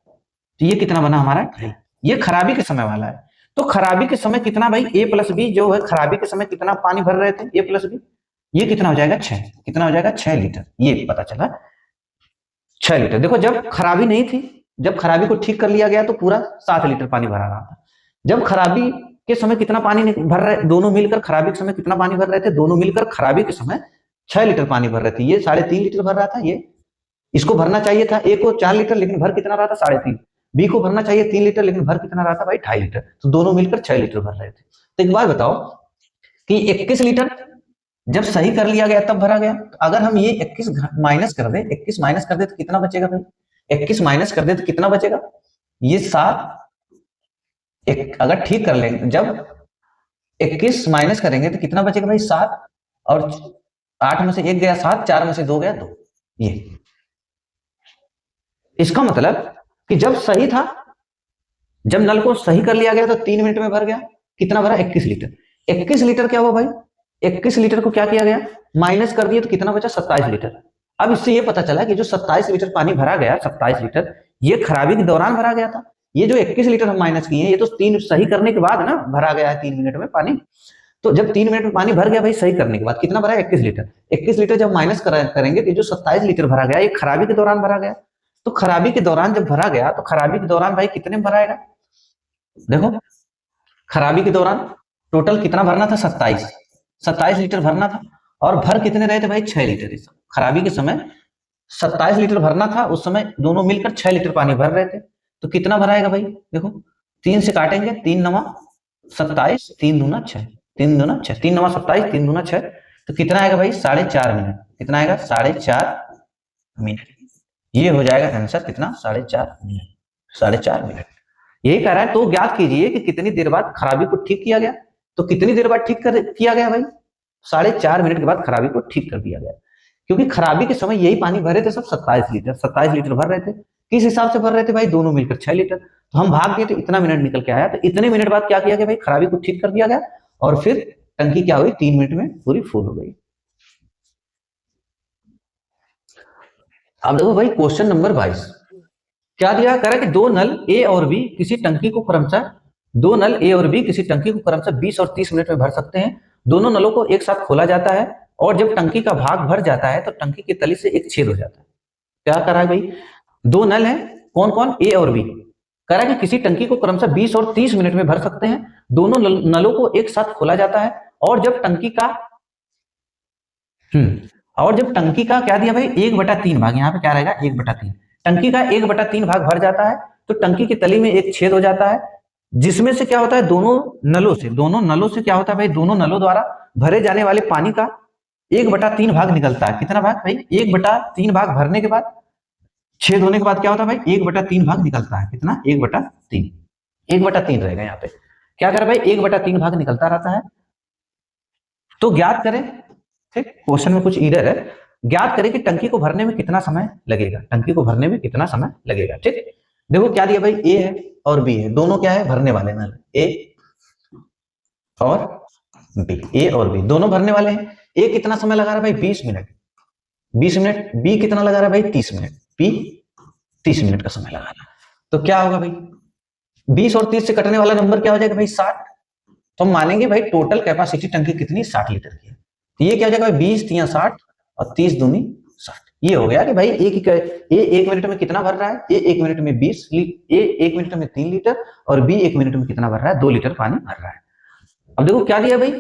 तो ये कितना बना हमारा, 2.5। ये खराबी के समय वाला है। तो खराबी के समय कितना भाई, ए प्लस बी जो है, खराबी के समय कितना पानी भर रहे थे ए प्लस बी, ये कितना हो जाएगा, 6। कितना हो जाएगा, 6 लीटर। ये पता चला 6 लीटर। देखो जब खराबी नहीं थी, जब खराबी को ठीक कर लिया गया तो पूरा 7 लीटर पानी भरा रहा था। जब खराबी के समय कितना पानी भर रहे, दोनों मिलकर खराबी के समय कितना पानी भर रहे थे, दोनों मिलकर खराबी के समय 6 लीटर पानी भर रहे थे। ये 3.5 लीटर भर रहा था। ये इसको भरना चाहिए था ए को 4 लीटर, लेकिन भर कितना रहा था, 3.5। बी को भरना चाहिए 3 लीटर, लेकिन भर कितना रहा था भाई, 2.5 लीटर। तो दोनों मिलकर 6 लीटर भर रहे थे। तो एक बार बताओ कि 21 लीटर जब सही कर लिया गया तब भरा गया। तो अगर हम ये 21 माइनस कर दे तो कितना बचेगा भाई, 21 माइनस कर दे तो कितना बचेगा, ये 7। अगर ठीक कर लेंगे, जब 21 माइनस करेंगे तो कितना बचेगा भाई, 7। और 8 में से 1 गया 7, 4 में से 2 गया 2। ये इसका मतलब कि जब सही था, जब नल को सही कर लिया गया तो 3 मिनट में भर गया। कितना भरा, 21 लीटर। 21 लीटर क्या हुआ भाई, 21 लीटर को क्या किया गया, माइनस कर दिया, तो कितना बचा, 27 लीटर। अब इससे ये पता चला कि जो 27 लीटर पानी भरा गया, 27 लीटर, ये खराबी के दौरान भरा गया था। ये जो 21 लीटर हम माइनस किए हैं, ये तो 3 सही करने के बाद ना भरा गया है 3 मिनट में पानी। तो जब 3 मिनट में पानी भर गया भाई सही करने के बाद, कितना भरा है, 21 लीटर। 21 लीटर जब माइनस करेंगे तो जो 27 लीटर भरा गया, ये खराबी के दौरान भरा गया। तो खराबी के दौरान जब भरा गया, तो खराबी के दौरान भाई कितने में भराएगा, देखो खराबी के दौरान टोटल कितना भरना था, 27 लीटर भरना था, और भर कितने रहे थे भाई, 6 लीटर। खराबी के समय 27 लीटर भरना था, उस समय दोनों मिलकर 6 लीटर पानी भर रहे थे। तो कितना भराएगा भाई, देखो 3 से काटेंगे, 3 नवा 27, 3 दूना 6, 3 दूना 6, 3 नवा 27, 3 दूना 6, तो कितना आएगा भाई, 4.5 मिनट। कितना आएगा, 4.5 मिनट। ये हो जाएगा आंसर, कितना, 4.5 मिनट, 4.5 मिनट। यही कह रहा है। तो ज्ञात कीजिए कि कितनी देर बाद खराबी को ठीक किया गया। तो कितनी देर बाद ठीक किया गया भाई, 4.5 मिनट के बाद खराबी को ठीक कर दिया गया। क्योंकि खराबी के समय यही पानी भरे थे सब 27 लीटर भर रहे थे। किस हिसाब से भर रहे थे भाई, दोनों मिलकर 6 लीटर। तो हम भाग गए तो इतना मिनट निकल के आया। तो इतने मिनट बाद क्या किया गया भाई, खराबी को ठीक कर दिया गया, और फिर टंकी क्या हुई, 3 मिनट में पूरी फुल हो गई। अब देखो भाई क्वेश्चन नंबर 22 क्या दिया, कह रहा है कि दो नल ए और बी किसी टंकी को क्रमशः 20 और 30 मिनट में भर सकते हैं। दोनों नलों को एक साथ खोला जाता है, और जब टंकी का भाग भर जाता है तो टंकी की तली से एक छेद हो जाता है। क्या कर रहा है भाई, दो नल है, कौन कौन, ए और बी। कह रहा है कि किसी टंकी को क्रमशः 20 और 30 मिनट में भर सकते हैं। दोनों नलों को एक साथ खोला जाता है, और जब टंकी का क्या दिया भाई, 1/3 भाग, यहाँ पे क्या रहेगा, 1/3। टंकी का 1/3 भाग भर जाता है, तो टंकी की तली में एक छेद हो जाता है, जिसमें से क्या होता है, दोनों नलों से क्या होता है भाई, दोनों नलों द्वारा भरे जाने वाले पानी का 1/3 भाग निकलता है। कितना भाग भाई, 1/3 भाग भरने के बाद, छेद होने के बाद क्या होता है भाई, 1/3 भाग निकलता है। कितना, 1/3 रहेगा। यहाँ पे क्या कर भाई, 1/3 भाग निकलता रहता है। तो ज्ञात करें, ठीक, क्वेश्चन में कुछ एरर है, ज्ञात करें कि टंकी को भरने में कितना समय लगेगा, ठीक। देखो क्या दिया भाई, ए है और बी है, दोनों क्या है, भरने वाले नल, ए और बी दोनों भरने वाले हैं। ए कितना समय लगा रहा है भाई, 20 मिनट, बी कितना लगा रहा है भाई, 30 मिनट, बी 30 मिनट का समय लगा रहा है। तो क्या होगा भाई, 20 और 30 से कटने वाला नंबर क्या हो जाएगा भाई, 60। तो हम मानेंगे भाई टोटल कैपेसिटी टंकी कितनी, 60 लीटर की है। तो ये क्या हो जाएगा भाई, 20 तिया 60 और 30 दूनी 60। ये हो गया कि भाई एक मिनट में कितना भर रहा है, ए 1 मिनट में 1 मिनट में 3 लीटर, और बी 1 मिनट में कितना भर रहा है, 2 लीटर पानी भर रहा है। अब देखो क्या दिया भाई,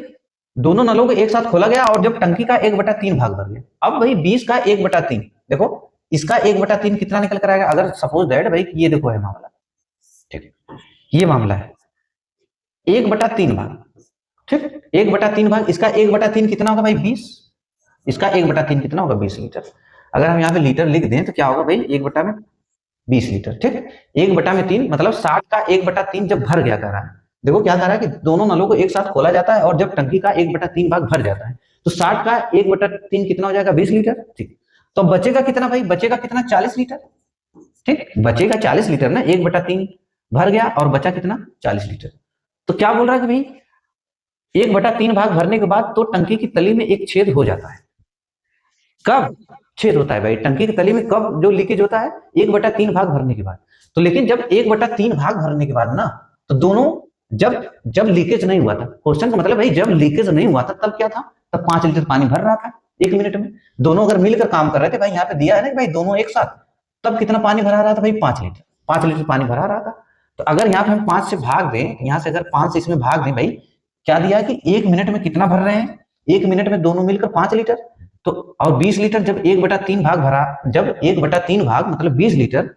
दोनों नलों को एक साथ खोला गया, और जब टंकी का 1/3 भाग भर गया। अब भाई 20 का 1/3, देखो इसका 1/3 कितना निकल कर आएगा, अगर सपोज दैट भाई ये देखो है मामला, ठीक, ये मामला है 1/3 भाग, ठीक, 1/3 भाग, इसका 1/3 कितना होगा भाई, 20, इसका 1/3 कितना होगा, 20 लीटर। अगर हम यहाँ पे लीटर लिख दें तो क्या होगा भाई, 1/20 लीटर, ठीक। 1/3 मतलब 60 का 1/3 जब भर गया, कह रहा है, देखो क्या कह रहा है कि दोनों नलों को एक साथ खोला जाता है, और जब टंकी का 1/3 भाग भर जाता है, तो 60 का 1/3 कितना हो जाएगा, 20 लीटर, ठीक। तो बचेगा कितना भाई, बचेगा कितना, 40 लीटर, ठीक, बचेगा 40 लीटर ना, 1/3 भर गया और बचा कितना, 40 लीटर। तो क्या बोल रहा है कि भाई 1/3 भाग भरने के बाद तो टंकी की तली में एक छेद हो जाता है। कब छेद होता है भाई, टंकी की तली में कब जो लीकेज होता है, 1/3 भाग भरने के बाद। तो लेकिन जब 1/3 भाग भरने के बाद ना, तो दोनों जब लीकेज नहीं हुआ था, क्वेश्चन का मतलब भाई जब लीकेज नहीं हुआ था तब क्या था, तब 5 लीटर पानी भर रहा था 1 मिनट में। दोनों अगर मिलकर काम कर रहे थे भाई, यहाँ पे दिया है ना कि भाई दोनों एक साथ, तब कितना पानी भरा रहा था भाई, 5 लीटर पानी भरा रहा था। तो अगर यहाँ पे हम 5 से भाग दें, यहाँ से अगर 5 से इसमें भाग दें भाई, क्या दिया है कि 1 मिनट में कितना भर रहे हैं, 1 मिनट में दोनों मिलकर 5 लीटर। तो और 20 लीटर जब 1/3 भाग भरा, जब 1/3 भाग मतलब 20 लीटर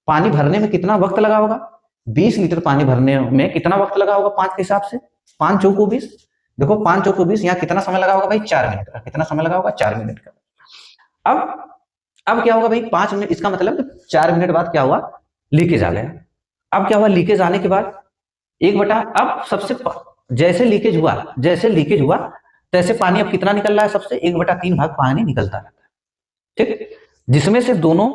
पानी भरने में कितना वक्त लगा होगा, 20 लीटर पानी भरने में कितना वक्त लगा होगा 5 के हिसाब से, 5 चौको 20, देखो 5 चौको 20, यहाँ कितना समय लगा होगा भाई, 4 मिनट का। कितना समय लगा होगा, 4 मिनट का। अब क्या होगा भाई, 5 मिनट, इसका मतलब 4 मिनट बाद क्या हुआ, लीकेज आ गया। अब क्या हुआ, लीकेज आने के बाद अब सबसे जैसे लीकेज हुआ तैसे पानी अब कितना निकल रहा है, सबसे 1/3 भाग पानी निकलता रहता है, ठीक, जिसमें से दोनों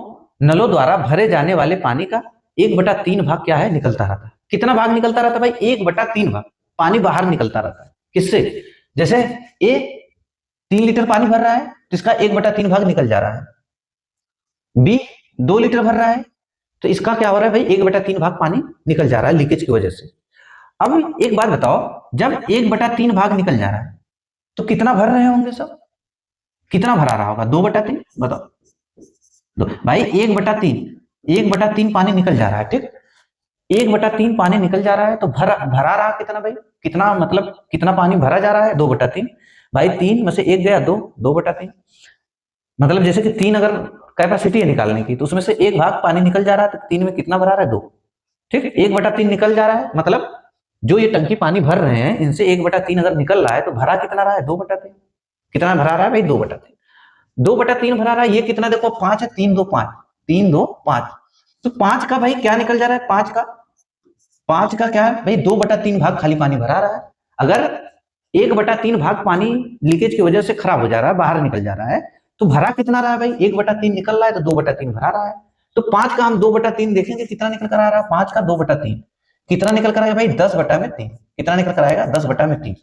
नलों द्वारा भरे जाने वाले पानी का 1/3 भाग क्या है, निकलता रहता है। कितना भाग निकलता रहता है भाई, 1/3 भाग पानी बाहर निकलता रहता है। किससे, जैसे ए 3 लीटर पानी भर रहा है तो इसका 1/3 भाग निकल जा रहा है। बी 2 लीटर भर रहा है तो इसका क्या हो रहा है भाई, 1/3 भाग पानी निकल जा रहा है लीकेज की वजह से। अब एक बात बताओ, जब 1/3 भाग निकल जा रहा है तो कितना भर रहे होंगे सब, कितना भरा रहा होगा, 2/3 बताओ। भाई 1/3 पानी निकल जा रहा है, ठीक, 1/3 पानी निकल जा रहा है तो भरा रहा कितना भाई, कितना मतलब कितना पानी भरा जा रहा है, 2/3। भाई 3 में से 1 गया 2, 2/3। मतलब जैसे कि 3 अगर कैपेसिटी है निकालने की तो उसमें से 1 भाग पानी निकल जा रहा है तो 3 में कितना भरा रहा है, 2, ठीक है। 1/3 निकल जा रहा है, मतलब जो ये टंकी पानी भर रहे हैं इनसे 1/3 अगर निकल रहा है तो भरा कितना रहा है, 2/3। कितना भरा रहा है भाई, 2/3। 2/3 भरा रहा है, ये कितना देखो 5 है, 3 2 5, 3 2 5। तो 5 का भाई क्या निकल जा रहा है, 5 का क्या है भाई, 2/3 भाग खाली पानी भरा रहा है। अगर 1/3 भाग पानी लीकेज की वजह से खराब हो जा रहा है, बाहर निकल जा रहा है, तो भरा कितना रहा है भाई, 1/3 निकल रहा है तो 2/3 भरा रहा है। तो 5 का हम 2/3 देखेंगे कितना निकल कर आ रहा है, 5 का 2/3 कितना निकल कर आएगा भाई, 10/3। कितना निकल कर आएगा, 10/3,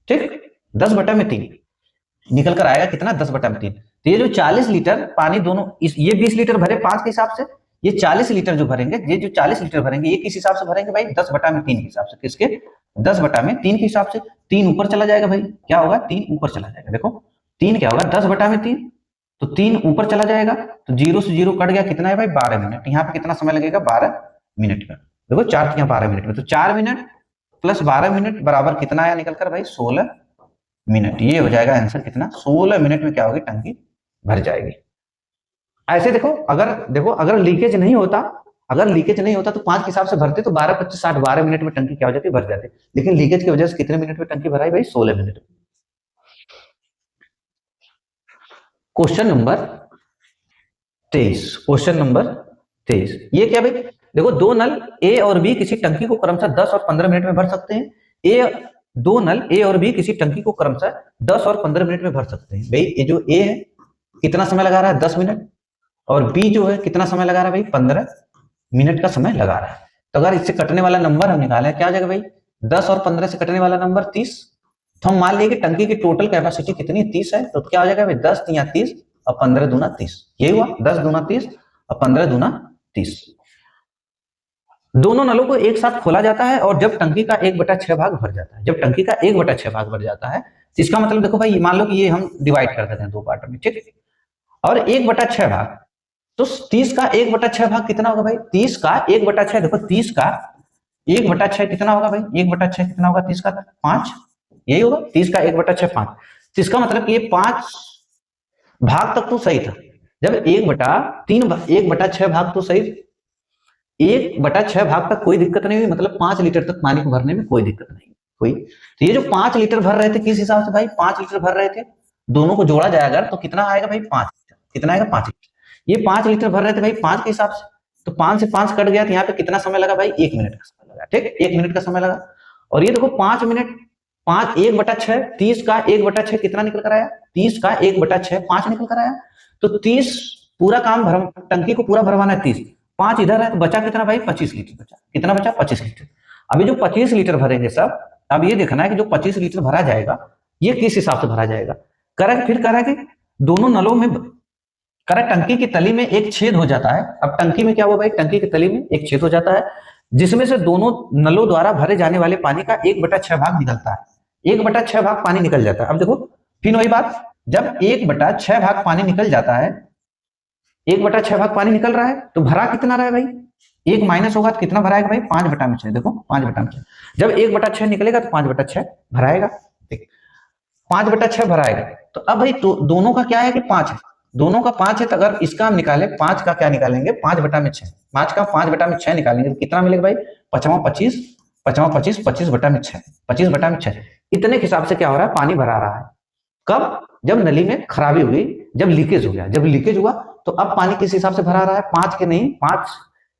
ठीक, 10/3 निकल कर आएगा कितना, 10/3। तो ये जो 40 लीटर पानी दोनों ये 20 लीटर भरे 5 के हिसाब से, ये 40 लीटर जो भरेंगे, ये जो 40 लीटर भरेंगे ये किस हिसाब से भरेंगे भाई, 10/3 के हिसाब से। किसके, 10/3 के हिसाब से। 3 ऊपर चला जाएगा भाई, क्या होगा, 3 ऊपर चला जाएगा। देखो 3 क्या होगा, 10/3, तो 3 ऊपर चला जाएगा तो 0 से 0 कट गया, कितना है भाई, 12 मिनट। यहाँ पे कितना समय लगेगा, 12 मिनट का। देखो 4 3 12 मिनट में, तो 4 मिनट प्लस 12 मिनट बराबर कितना आया निकल कर भाई, 16 मिनट। ये हो जाएगा आंसर कितना, 16 मिनट में क्या होगी, टंकी भर जाएगी। ऐसे देखो अगर लीकेज नहीं होता, तो 5 के हिसाब से भरते तो 12 25 60 12 मिनट में टंकी क्या हो जाती, भर जाती। लेकिन लीकेज की वजह से कितने मिनट में टंकी भराई भाई, 16 मिनट। क्वेश्चन नंबर 23, ये क्या भाई, देखो दो नल ए और बी किसी टंकी को क्रमशः 10 और 15 मिनट में भर सकते हैं। दो नल ए और बी किसी टंकी को क्रमशः 10 और 15 मिनट में भर सकते हैं। भाई ये जो ए है कितना समय लगा रहा है, 10 मिनट, और बी जो है कितना समय लगा रहा है भाई, 15 मिनट का समय लगा रहा है। तो अगर इससे कटने वाला नंबर हम निकालें, क्या हो जाएगा भाई, 10 और 15 से कटने वाला नंबर 30। तो हम मान लेंगे टंकी की टोटल कैपेसिटी कितनी, 30 है। तो क्या हो जाएगा भाई, 10 3 30 और 15 दूना 30। यही हुआ, 10 दूना 30 और 15 दूना 30। दोनों नलों को एक साथ खोला जाता है और जब टंकी का 1/6 भाग भर जाता है, जब टंकी का 1/6 भाग भर जाता है, इसका मतलब देखो भाई, मान लो कि ये हम डिवाइड कर देते हैं 2 पार्ट में, ठीक, और 1/6 भाग, तो 30 का 1/6 भाग कितना होगा भाई, 30 का 1/6, देखो 30 का 1/6 कितना होगा भाई, 1/6 कितना होगा 30 का, 5, यही होगा 30 का 1/6 5। तो इसका मतलब कि ये 5 भाग तक तो सही था, जब 1/6 भाग तो सही, 1/6 भाग तक कोई दिक्कत नहीं हुई, मतलब 5 लीटर तक पानी को भरने में कोई दिक्कत नहीं हुई। तो ये जो 5 लीटर भर रहे थे किस हिसाब से भाई, 5 लीटर भर रहे थे, दोनों को जोड़ा जाए अगर तो कितना आएगा भाई, 5 लीटर। कितना आएगा, 5 लीटर। ये 5 लीटर भर रहे थे भाई 5 के हिसाब से, तो 5 से 5 कट गया तो यहाँ पे कितना समय लगा भाई, 1 मिनट का समय लगा, ठीक, 1 मिनट का समय लगा। और ये देखो 5 मिनट, 5 1/6, 30 का 1/6 कितना निकल कर आया, 30 का 1/6 5 निकल कर आया। तो 30 पूरा काम टंकी को पूरा भरवाना है, 30 5 इधर है तो बचा कितना भाई, 25 लीटर बचा। कितना बचा, 25 लीटर। अभी जो 25 लीटर भरेंगे सब, अब ये देखना है कि जो 25 लीटर भरा जाएगा ये किस हिसाब से भरा जाएगा। फिर करा कि दोनों नलों में टंकी की तली में एक छेद हो जाता है। अब टंकी में क्या हुआ भाई, टंकी की तली में एक छेद हो जाता है जिसमें से दोनों नलों द्वारा भरे जाने वाले पानी का 1/6 भाग निकलता है। 1/6 भाग पानी निकल जाता है। अब देखो फिर वही बात, जब 1/6 भाग पानी निकल जाता है, 1/6 भाग पानी निकल रहा है तो भरा कितना रहा है भाई, 1 माइनस होगा तो कितना भराएगा भाई, 5/6। देखो 5/6, जब 1/6 निकलेगा तो 5/6 भराएगा, ठीक, 5/6 भराएगा। तो अब भाई दोनों का क्या है कि 5 है, दोनों का 5 है, तो अगर इसका हम निकाले 5 का क्या निकालेंगे, 5/6, 5 का 5/6 निकालेंगे तो कितना मिलेगा भाई, 5 25, 5 25, 25/6, 25/6। इतने के हिसाब से क्या हो रहा है, पानी भरा रहा है। कब, जब नली में खराबी हुई, जब लीकेज हो गया, जब लीकेज हुआ तो अब पानी किस हिसाब से भरा रहा है, 5 के नहीं, 5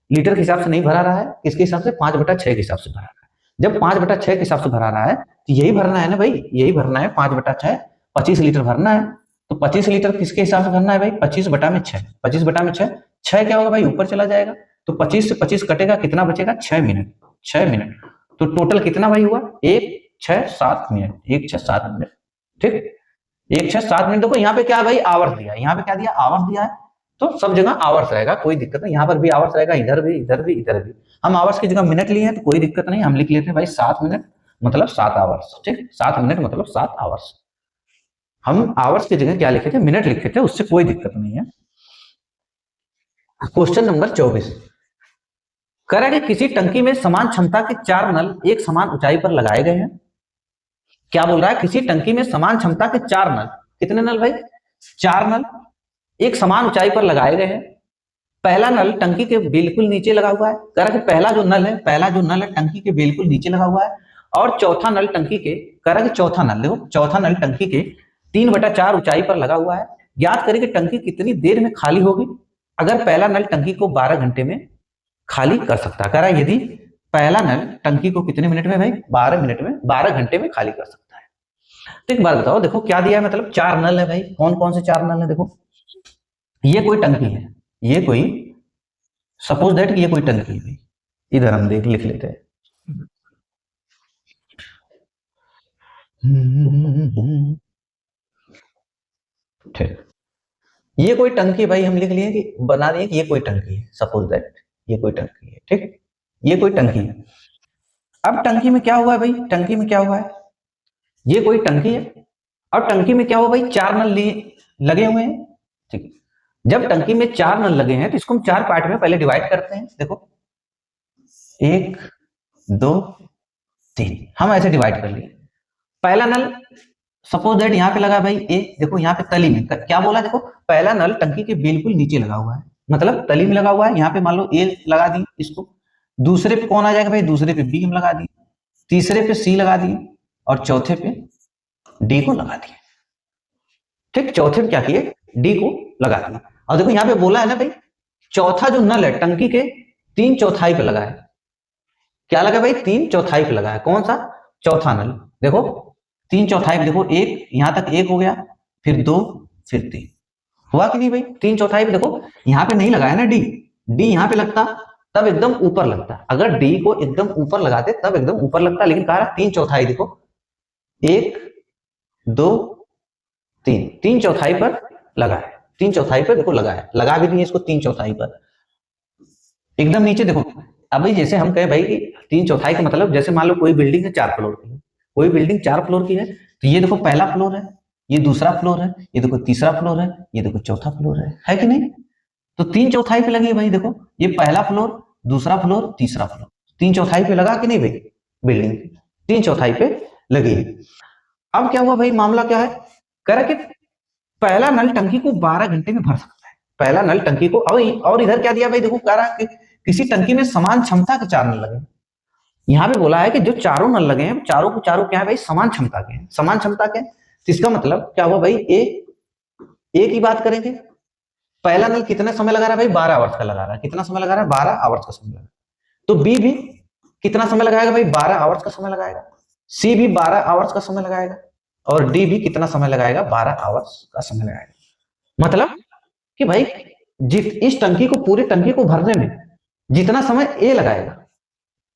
लीटर के हिसाब से नहीं भरा रहा है, किसके हिसाब से, 5/6 के हिसाब से भरा रहा है। जब 5/6 के हिसाब से भरा रहा है तो यही भरना है ना भाई, यही भरना है, 5/6 25 लीटर भरना है। तो 25 लीटर किसके हिसाब से भरना है भाई, 25/6, 25/6, 6 क्या होगा भाई, ऊपर चला जाएगा। तो 25 से 25 कटेगा, कितना बचेगा, 6 मिनट, 6 मिनट। तो टोटल कितना भाई हुआ, 1 6 7 मिनट, 1 6 7 मिनट, ठीक। 1 6 7 मिनट। देखो यहाँ पे क्या है भाई, आवर्स दिया है, यहाँ पे क्या दिया, आवर्स दिया है, तो सब जगह आवर्स रहेगा, कोई दिक्कत नहीं। यहाँ पर भी आवर्स रहेगा, इधर भी, इधर भी, इधर भी। हम आवर्स की जगह मिनट लिए हैं तो कोई दिक्कत नहीं, हम लिख लेते हैं भाई 7 मिनट मतलब 7 आवर्स। ठीक, 7 मिनट मतलब 7 आवर्स। हम आवर्स की जगह क्या लिखे थे, मिनट लिखे थे, उससे कोई दिक्कत नहीं है। क्वेश्चन नंबर 24 कह कि किसी टंकी में समान क्षमता के 4 नल एक समान ऊंचाई पर लगाए गए हैं। क्या बोल रहा है, किसी टंकी में समान क्षमता के 4 नल, कितने नल भाई, 4 नल एक समान ऊंचाई पर लगाए गए हैं। पहला नल टंकी के बिल्कुल नीचे लगा हुआ है, कह रहा कि पहला जो नल है टंकी के बिल्कुल नीचे लगा हुआ है, और चौथा नल टंकी के, कह रहा कि चौथा नल, देखो चौथा नल टंकी के 3/4 ऊंचाई पर लगा हुआ है। ज्ञात करें कि टंकी कितनी देर में खाली होगी अगर पहला नल टंकी को 12 घंटे में खाली कर सकता है। कह रहा है यदि पहला नल टंकी को कितने मिनट में भाई, 12 मिनट में, 12 घंटे में खाली कर सकता है। तो एक बात बताओ, देखो क्या दिया है, मतलब 4 नल है भाई, कौन कौन से 4 नल है, देखो ये कोई टंकी है, ये कोई, सपोज दैट ये कोई टंकी है भाई, इधर हम लिख लेते हैं। ठीक, ये कोई टंकी भाई, हम लिख लिए कि बना दिए कि ये कोई टंकी है, सपोज दैट ये कोई टंकी है। ठीक, ये कोई टंकी है। अब टंकी में क्या हुआ है भाई, टंकी में क्या हुआ है, ये कोई टंकी है, और टंकी में क्या हुआ भाई, 4 नल लगे हुए हैं। ठीक है, जब टंकी में 4 नल लगे हैं तो इसको हम 4 पार्ट में पहले डिवाइड करते हैं। देखो 1 2 3, हम ऐसे डिवाइड कर लिए। पहला नल सपोज दैट यहाँ पे लगा भाई ए, देखो यहाँ पे तली में क्या बोला, देखो पहला नल टंकी के बिल्कुल नीचे लगा हुआ है, मतलब तली में लगा हुआ है। यहाँ पे मान लो ए लगा दी इसको, दूसरे पे कौन आ जाएगा भाई, दूसरे पे बी हम लगा दिए, तीसरे पे सी लगा दिए, और चौथे पे डी को लगा दिए। ठीक, चौथे पे क्या किए, डी को लगा दिया। और देखो यहाँ पे बोला है ना भाई, चौथा जो नल है टंकी के 3/4 पे लगा है। क्या लगा भाई, 3/4 पे लगा है, कौन सा, चौथा नल। देखो 3/4 पे, देखो एक यहां तक एक हो गया, फिर 2, फिर 3, हुआ कि नहीं भाई, 3/4 पे। देखो यहाँ पे नहीं लगाया ना डी, डी यहाँ पे लगता तब एकदम ऊपर लगता, अगर डी को एकदम ऊपर लगाते तब एकदम ऊपर लगता, लेकिन कहा 3/4, देखो 1 2 3, 3/4 पर लगा है, 3/4 पर देखो लगा है, लगा भी नहीं है इसको 3/4 पर, एकदम नीचे। देखो अभी जैसे हम कहे भाई 3/4 का मतलब, जैसे मान लो कोई बिल्डिंग है 4 फ्लोर की है, कोई बिल्डिंग 4 फ्लोर की है, तो ये देखो पहला फ्लोर है, ये दूसरा फ्लोर है, ये देखो तीसरा फ्लोर है, ये देखो चौथा फ्लोर है कि नहीं। तो 3/4 पे लगी है भाई, देखो ये पहला फ्लोर, दूसरा फ्लोर, तीसरा फ्लोर, 3/4 पे लगा कि नहीं भाई, बिल्डिंग 3/4 पे लगी है। अब क्या हुआ भाई, मामला क्या है, कह रहा कि पहला नल टंकी को 12 घंटे में भर सकता है, पहला नल टंकी को। और इधर क्या दिया भाई, देखो कह रहा कि किसी टंकी में समान क्षमता के 4 नल लगे। यहाँ पे बोला है कि जो चारों नल लगे हैं, चारों को चारों क्या है भाई, समान क्षमता के हैं, समान क्षमता के। तो इसका मतलब क्या हुआ भाई, ए की बात करेंगे, पहला नल कितने समय लगा रहा है भाई, 12 आवर्स का लगा रहा है, कितना समय लगा रहा है, 12 आवर्स का समय लगा। तो बी भी कितना समय लगाएगा भाई, 12 आवर्स का समय लगाएगा, सी भी 12 आवर्स का समय लगाएगा, और डी भी कितना समय लगाएगा, 12 आवर्स का समय लगाएगा। मतलब कि भाई इस टंकी को, पूरी टंकी को भरने में जितना समय ए लगाएगा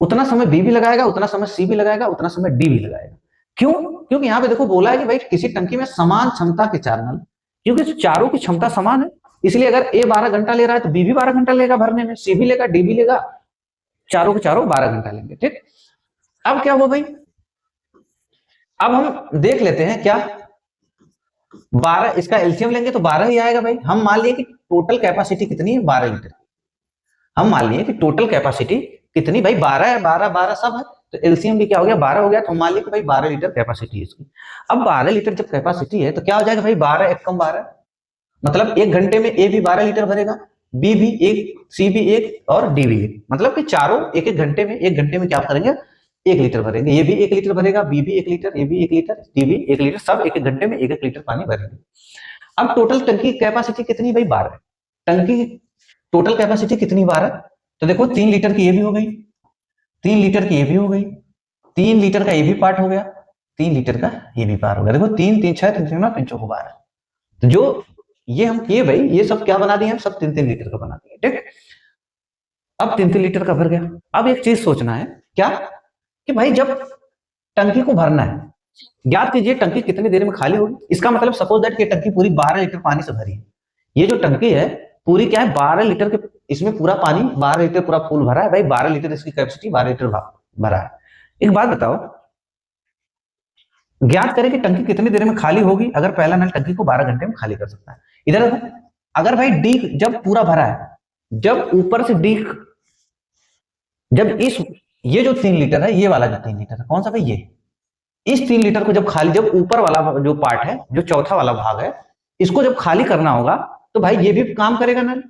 उतना समय बी भी लगाएगा, उतना समय सी भी लगाएगा, उतना समय डी भी लगाएगा। क्यों, क्योंकि यहाँ पे देखो बोला है कि भाई किसी टंकी में समान क्षमता के 4 नल, क्योंकि चारों की क्षमता समान है, इसलिए अगर ए 12 घंटा ले रहा है तो बी भी 12 घंटा लेगा भरने में, सी भी लेगा, डी भी लेगा, चारों के चारों 12 घंटा लेंगे। ठीक, अब क्या हुआ भाई, अब हम देख लेते हैं क्या, 12 इसका एलसीएम लेंगे तो 12 ही आएगा भाई। हम मान लिए कि टोटल कैपेसिटी कितनी है, 12 लीटर। हम मान लिए कि टोटल कैपेसिटी कितनी भाई, 12 है, 12 12 सब है, तो एलसीएम भी क्या हो गया, 12 हो गया। तो मान लीजिए कि भाई 12 लीटर कैपेसिटी है इसकी। अब 12 लीटर जब कैपेसिटी है तो क्या हो जाएगा भाई, 12 1 कम 12, मतलब 1 घंटे में ए भी 12 लीटर भरेगा, बी भी 1, सी भी 1, और डी भी 1, मतलब कि चारों 1 घंटे में, 1 घंटे में क्या करेंगे, 1 लीटर भरेंगे। ये भी 1 लीटर भरेगा, बी भी 1 लीटर, ये भी 1 लीटर, डी भी 1 लीटर, सब 1 घंटे में 1 लीटर पानी भरेंगे। अब टोटल टंकी कैपेसिटी कितनी भाई, 12, टंकी टोटल कैपेसिटी कितनी, 12। तो देखो 3 लीटर की ये भी हो गई, 3 लीटर की ये भी हो गई, 3 लीटर का ये भी पार्ट हो गया, 3 लीटर का ये भी पार हो गया। देखो 3 3 6 3 3 3 चौको 12। तो जो ये हम किए भाई, ये सब क्या बना दिए हम, सब 3 3 लीटर का बना दिए। ठीक, अब 3 3 लीटर का भर गया। अब एक चीज सोचना है क्या, कि भाई जब टंकी को भरना है ज्ञात कीजिए टंकी कितनी देर में खाली होगी। इसका मतलब सपोज दैट कि टंकी पूरी 12 लीटर पानी से भरी है। ये जो टंकी है पूरी क्या है 12 लीटर के, इसमें पूरा पानी 12 लीटर पूरा फुल भरा है भाई, 12 लीटर इसकी कैपेसिटी 12 लीटर भरा है। एक बात बताओ, ज्ञात करें कि टंकी कितनी देर में खाली होगी अगर पहला नल टंकी को 12 घंटे में खाली कर सकता है। इधर देखो, अगर भाई डी जब पूरा भरा है, जब ऊपर से डी, जब इस ये जो 3 लीटर है, ये वाला जो 3 लीटर है कौन सा भाई, ये इस 3 लीटर को जब खाली, जब ऊपर वाला जो पार्ट है, जो चौथा वाला भाग है, इसको जब खाली करना होगा तो भाई ये भी काम करेगा नल,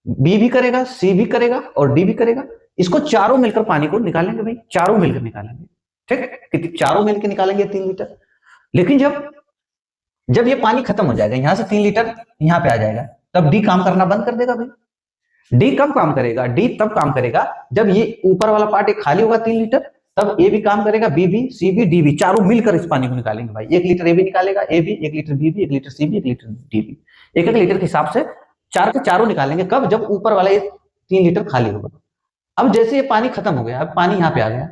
बी भी करेगा, सी भी करेगा और डी भी करेगा। इसको चारों मिलकर पानी को निकालेंगे भाई, चारों मिलकर निकालेंगे, ठीक, चारों मिलकर निकालेंगे 3 लीटर। लेकिन जब जब ये पानी खत्म हो जाएगा, यहां से 3 लीटर यहां पे आ जाएगा, तब डी काम करना बंद कर देगा भाई। डी कब काम करेगा, डी तब काम करेगा जब ये ऊपर वाला पार्ट एक खाली होगा 3 लीटर, तब ए भी काम करेगा, बी भी, सी भी, डी भी, चारों मिलकर इस पानी को निकालेंगे भाई। 1 लीटर ए भी निकालेगा, ए भी, 1 लीटर बी भी, 1 लीटर सी भी, 1 लीटर डी भी, 1 लीटर के हिसाब से चार के चारों निकालेंगे। कब, जब ऊपर वाला ये 3 लीटर खाली होगा। अब जैसे ये पानी खत्म हो गया, अब पानी यहाँ पे आ गया,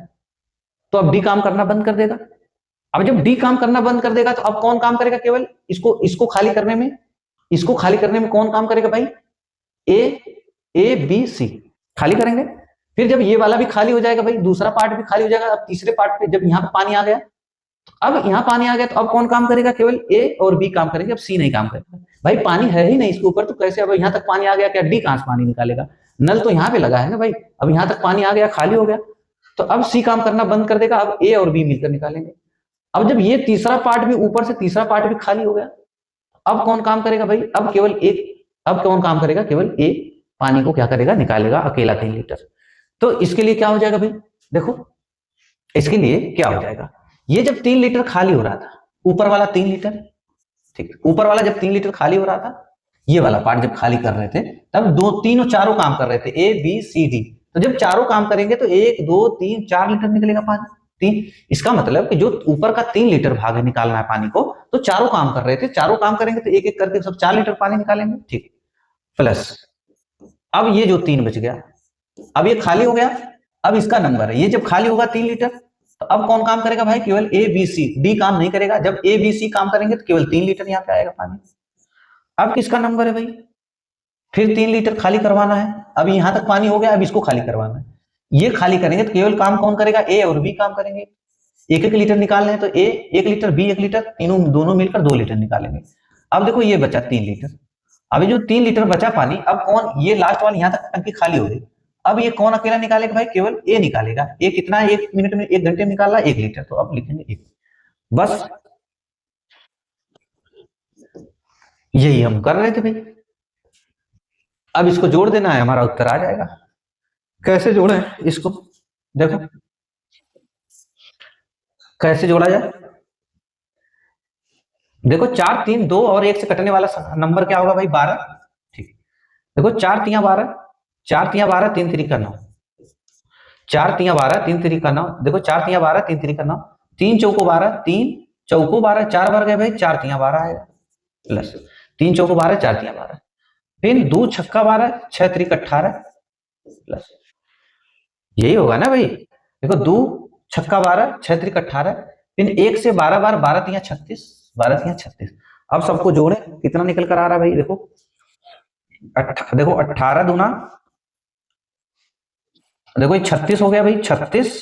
तो अब डी काम करना बंद कर देगा। अब जब डी काम करना बंद कर देगा तो अब कौन काम करेगा, केवल इसको खाली करने में, इसको खाली करने में कौन काम करेगा भाई, ए बी सी खाली करेंगे। फिर जब ये वाला भी खाली हो जाएगा भाई, दूसरा पार्ट भी खाली हो जाएगा, अब तीसरे पार्ट पे जब यहाँ पे पानी आ गया, तो अब यहाँ पानी आ गया तो अब कौन काम करेगा, केवल ए और बी काम करेंगे, अब सी नहीं काम करेगा भाई। पानी है ही नहीं इसके ऊपर, तो कैसे अब यहाँ तक पानी आ गया, क्या डी कहां से पानी निकालेगा, नल तो यहाँ पे लगा है ना भाई। अब यहाँ तक पानी आ गया, खाली हो गया, तो अब सी काम करना बंद कर देगा, अब ए और बी मिलकर निकालेंगे। अब जब ये तीसरा पार्ट भी, ऊपर से तीसरा पार्ट भी खाली हो गया, अब कौन काम करेगा भाई, अब केवल एक, अब कौन काम करेगा, केवल ए पानी को क्या करेगा, निकालेगा अकेला 3 लीटर। तो इसके लिए क्या हो जाएगा भाई, देखो इसके लिए क्या हो जाएगा, ये जब 3 लीटर खाली हो रहा था, ऊपर वाला 3 लीटर, ठीक, ऊपर वाला जब 3 लीटर खाली हो रहा था, ये वाला पार्ट जब खाली कर रहे थे, तब दो तीनों चारों काम कर रहे थे, ए बी सी डी। तो जब चारों काम करेंगे तो 1 2 3 4 लीटर निकलेगा पानी, 3। इसका मतलब कि जो ऊपर का 3 लीटर भाग है निकालना है पानी को, तो चारों काम कर रहे थे, चारों काम करेंगे तो एक एक करके सब 4 लीटर पानी निकालेंगे, ठीक। प्लस अब ये जो 3 बच गया, अब ये खाली हो गया, अब इसका नंबर है, ये जब खाली होगा 3 लीटर, तो अब कौन काम करेगा भाई, केवल ए बी सी, डी काम नहीं करेगा। जब ए बी सी काम करेंगे तो केवल 3 लीटर यहाँ पे आएगा पानी। अब किसका नंबर है भाई, फिर 3 लीटर खाली करवाना है, अब यहां तक पानी हो गया, अब इसको खाली करवाना है। ये खाली करेंगे तो केवल काम कौन करेगा, ए और बी काम करेंगे। 1 1 लीटर निकालने हैं तो ए 1 लीटर, बी 1 लीटर, तीनों दोनों मिलकर 2 लीटर निकालेंगे। अब देखो ये बचा 3 लीटर, अभी जो 3 लीटर बचा पानी, अब कौन, ये लास्ट वाली यहां तक टंकी खाली हो गई, अब ये कौन अकेला निकालेगा भाई, केवल ए निकालेगा। ए कितना है, 1 मिनट में, 1 घंटे में निकाल रहा है 1 लीटर, तो अब लिखेंगे 1। बस यही हम कर रहे थे भाई। अब इसको जोड़ देना है, हमारा उत्तर आ जाएगा। कैसे जोड़े इसको, देखो कैसे जोड़ा जाए। देखो 4 3 2 और 1 से कटने वाला नंबर क्या होगा भाई, 12, ठीक। देखो 4 3 12, 4 3 12, 3 3 का 9, 4 3 12, 3 3 का 9। देखो 4 3 12, 3 3 का 9, 3 चौको 12, 3 चौको 12, 4 बार गए भाई, 4 3 12 आएगा, प्लस 3 चौको 12, 4 3 12, फिर 2 छक्का 12, 6 3 18, प्लस यही होगा ना भाई। देखो 2 छक्का 12, 6 3 18, फिर 1 से 12 बार, 12 3 36, 12 3 36। अब सबको जोड़े, कितना निकल कर आ रहा है भाई, देखो देखो 18 दूना, देखो ये 36 हो गया भाई, 36,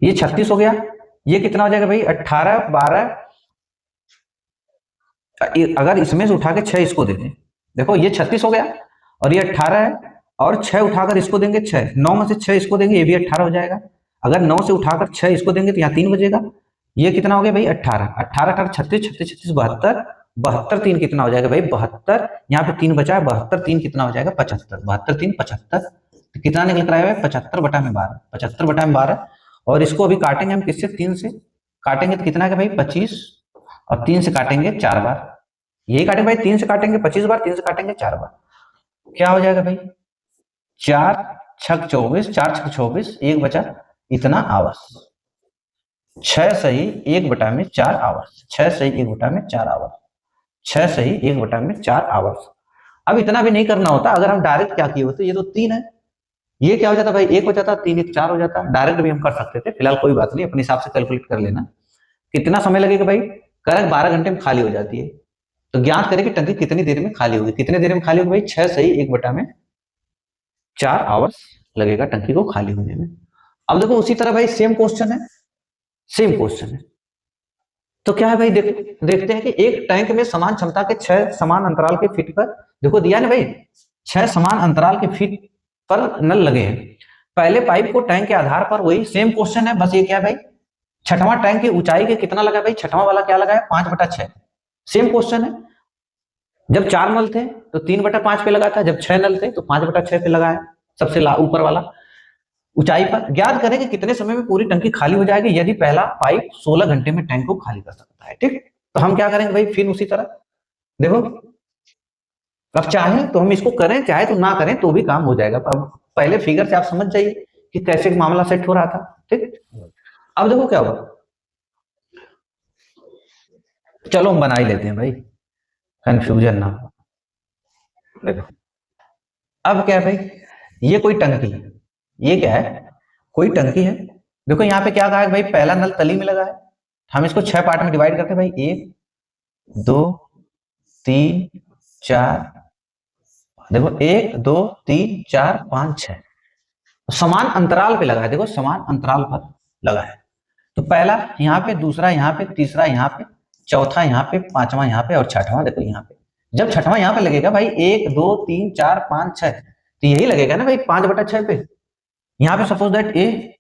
ये 36 हो गया, ये कितना हो जाएगा भाई 18 12, अगर इसमें से उठा के 6 इसको दे दें, देखो ये 36 हो गया और ये 18 है, और 6 उठाकर इसको देंगे 6, 9 में से 6 इसको देंगे, ये भी 18 हो जाएगा। अगर 9 से उठाकर 6 इसको देंगे तो यहाँ 3 बजेगा, ये कितना हो गया भाई 18 18 18 36 36 36 72, 72 3 कितना हो जाएगा भाई 72, यहाँ पे 3 बचा है, 72 3 कितना हो जाएगा 75, 72 3 75, तो कितना निकल कर आएगा 75 बटा में 12, 75 बटा में 12। और इसको अभी काटेंगे हम किससे, 3 से काटेंगे तो कितना है भाई 25, और 3 से काटेंगे 4 बार, यही काटेंगे भाई, 3 से काटेंगे 25 बार, 3 से काटेंगे 4 बार, क्या हो जाएगा भाई 4 छक 24, 4 छक 24, 1 बचा इतना आवर्स, 6 सही 1 बटा में 4 आवर्स, 6 सही 1 बटा में 4 आवर्स, 6 सही 1 बटा में 4 आवर्स। अब इतना भी नहीं करना होता, अगर हम डायरेक्ट क्या किए होते, ये तो 3 है, ये क्या हो जाता भाई, 1 हो जाता, 3 1 4 हो जाता। डायरेक्ट भी हम कर सकते थे, फिलहाल कोई बात नहीं, अपने हिसाब से कैलकुलेट कर लेना। कितना समय लगेगा भाई, करेक्ट 12 घंटे में खाली हो जाती है। तो ज्ञात करें कि टंकी कितनी देर में खाली होगी। कितने देर में खाली होगी भाई, 6 सही 1/4 आवर्स लगेगा टंकी को खाली होने में। अब देखो उसी तरह भाई सेम क्वेश्चन है, सेम क्वेश्चन है। तो क्या है भाई, देखते हैं कि एक टैंक में समान क्षमता के 6 समान अंतराल के फीट पर, देखो दिया ना भाई, 6 समान अंतराल के फीट पर नल लगे हैं। पहले पाइप को टैंक के आधार पर, वही सेम क्वेश्चन है, बस ये क्या है भाई, छठवां टैंक की ऊंचाई के कितना लगा भाई, छठवां वाला क्या लगा है 5/6। सेम क्वेश्चन है। जब 4 नल थे तो 3/5 पे लगा था, जब 6 नल थे तो 5/6 पे लगा है, सबसे ऊपर वाला ऊंचाई पर। ज्ञात करें कि कितने समय में पूरी टंकी खाली हो जाएगी यदि पहला पाइप 16 घंटे में टैंक को खाली कर सकता है। ठीक, तो हम क्या करेंगे भाई, फिर उसी तरह देखो, अब चाहे तो हम इसको करें, चाहे तो ना करें तो भी काम हो जाएगा। अब पहले फिगर से आप समझ जाइए कि कैसे मामला सेट हो रहा था। ठीक, अब देखो क्या होगा, चलो हम बना ही लेते हैं भाई, कंफ्यूजन ना हो। देखो अब क्या है भाई, ये कोई टंकी है, ये क्या है, कोई टंकी है। देखो यहाँ पे क्या कहा है भाई, पहला नल तली में लगा है। हम इसको 6 पार्ट में डिवाइड करते हैं भाई, 1 2 3 4, देखो 1 2 3 4 5 6 समान अंतराल पे लगा है। देखो समान अंतराल पर लगा है। तो पहला यहाँ पे, दूसरा यहाँ पे, तीसरा यहाँ पे, चौथा यहाँ पे, पांचवा यहाँ पे और छठवां देखो यहाँ पे। जब छठवां यहाँ पे लगेगा भाई, 1 2 3 4 5 6, तो यही लगेगा ना भाई 5/6 पे। यहाँ पे सपोज दैट ए,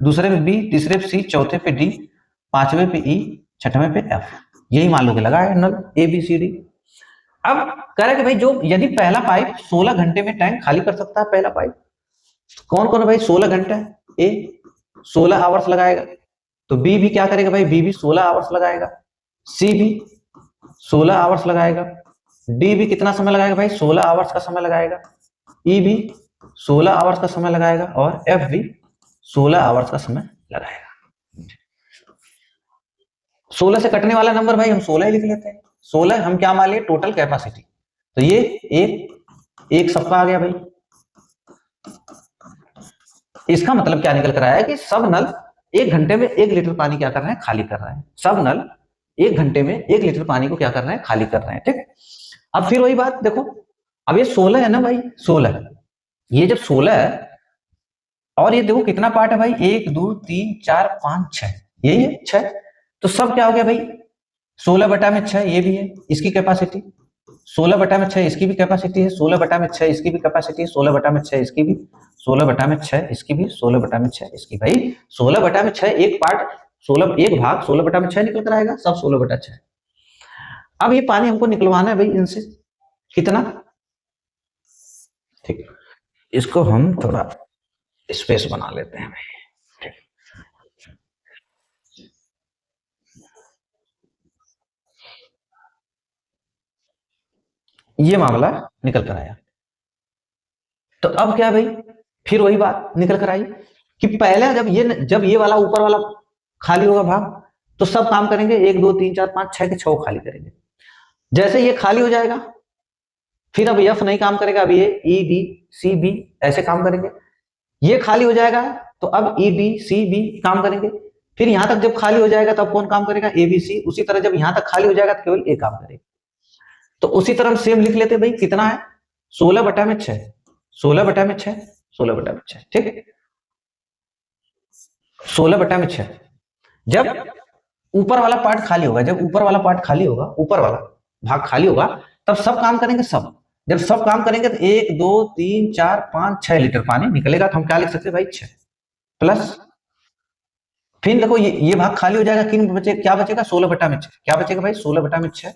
दूसरे पे बी, तीसरे पे सी, चौथे पे डी, पांचवे पे ई, छठवें पे एफ, यही मान लो कि लगा है नल ए बी सी डी। अब कह रहे कि भाई जो यदि पहला पाइप 16 घंटे में टैंक खाली कर सकता है, पहला पाइप कौन कौन है भाई, 16 घंटे, ए 16 आवर्स लगाएगा, तो बी भी क्या करेगा भाई, बी भी 16 आवर्स लगाएगा, सी भी 16 आवर्स लगाएगा, डी भी कितना समय लगाएगा भाई, 16 आवर्स का समय लगाएगा, ई भी 16 आवर्स का समय लगाएगा और एफ भी 16 आवर्स का समय लगाएगा। 16 से कटने वाला नंबर भाई हम 16 ही लिख लेते हैं। 16 हम क्या मान लिए, टोटल कैपेसिटी, तो ये एक सबका आ गया भाई। इसका मतलब क्या निकल कर आया कि सब नल 1 घंटे में 1 लीटर पानी क्या कर रहे हैं, खाली कर रहे हैं। सब नल 1 घंटे में 1 लीटर पानी को क्या कर रहे हैं, खाली कर रहे हैं। ठीक, अब फिर वही बात देखो, अब ये 16 है ना भाई, 16, ये जब 16 है और ये देखो कितना पार्ट है भाई, 1 2 3 4 5 6, यही है 6। तो सब क्या हो गया भाई, 16/6 ये भी है, इसकी कैपेसिटी 16/6 इसकी भी कैपेसिटी है, 16/6 इसकी भी कैपेसिटी है, 16/6 इसकी भी, 16/6 इसकी भी, 16/6 इसकी। भाई 16/6 एक पार्ट 16, एक भाग 16/6 निकल कर आएगा, सब 16/6। अब ये पानी हमको निकलवाना है भाई इनसे, कितना, ठीक, इसको हम थोड़ा स्पेस बना लेते हैं भाई। ये मामला निकल कर आया। तो अब क्या भाई, फिर वही बात निकल कर आई कि पहले जब ये वाला ऊपर वाला खाली होगा भाग, तो सब काम करेंगे, 1 2 3 4 5 6 के 6 खाली करेंगे। जैसे ये खाली हो जाएगा, फिर अब एफ नहीं काम करेगा, अब ये ई डी सी बी ऐसे काम करेंगे। ये खाली हो जाएगा तो अब ई डी सी बी काम करेंगे। फिर यहां तक जब खाली हो जाएगा तब कौन काम करेगा, ए बी सी। उसी तरह जब यहां तक खाली हो जाएगा तो केवल ए काम करेगा। तो उसी तरह सेम लिख लेते भाई, कितना है 16/6, 16/6, 16/6, ठीक है, 16/6। जब ऊपर वाला पार्ट खाली होगा, जब ऊपर वाला पार्ट खाली होगा, ऊपर वाला भाग खाली होगा, तब सब काम करेंगे सब। जब सब काम करेंगे तो 1 2 3 4 5 6 लीटर पानी निकलेगा। तो हम क्या लिख सकते हैं भाई, 6 प्लस, फिर देखो ये भाग खाली हो जाएगा, किन बचे, क्या बचेगा 16/6, क्या बचेगा भाई 16/6।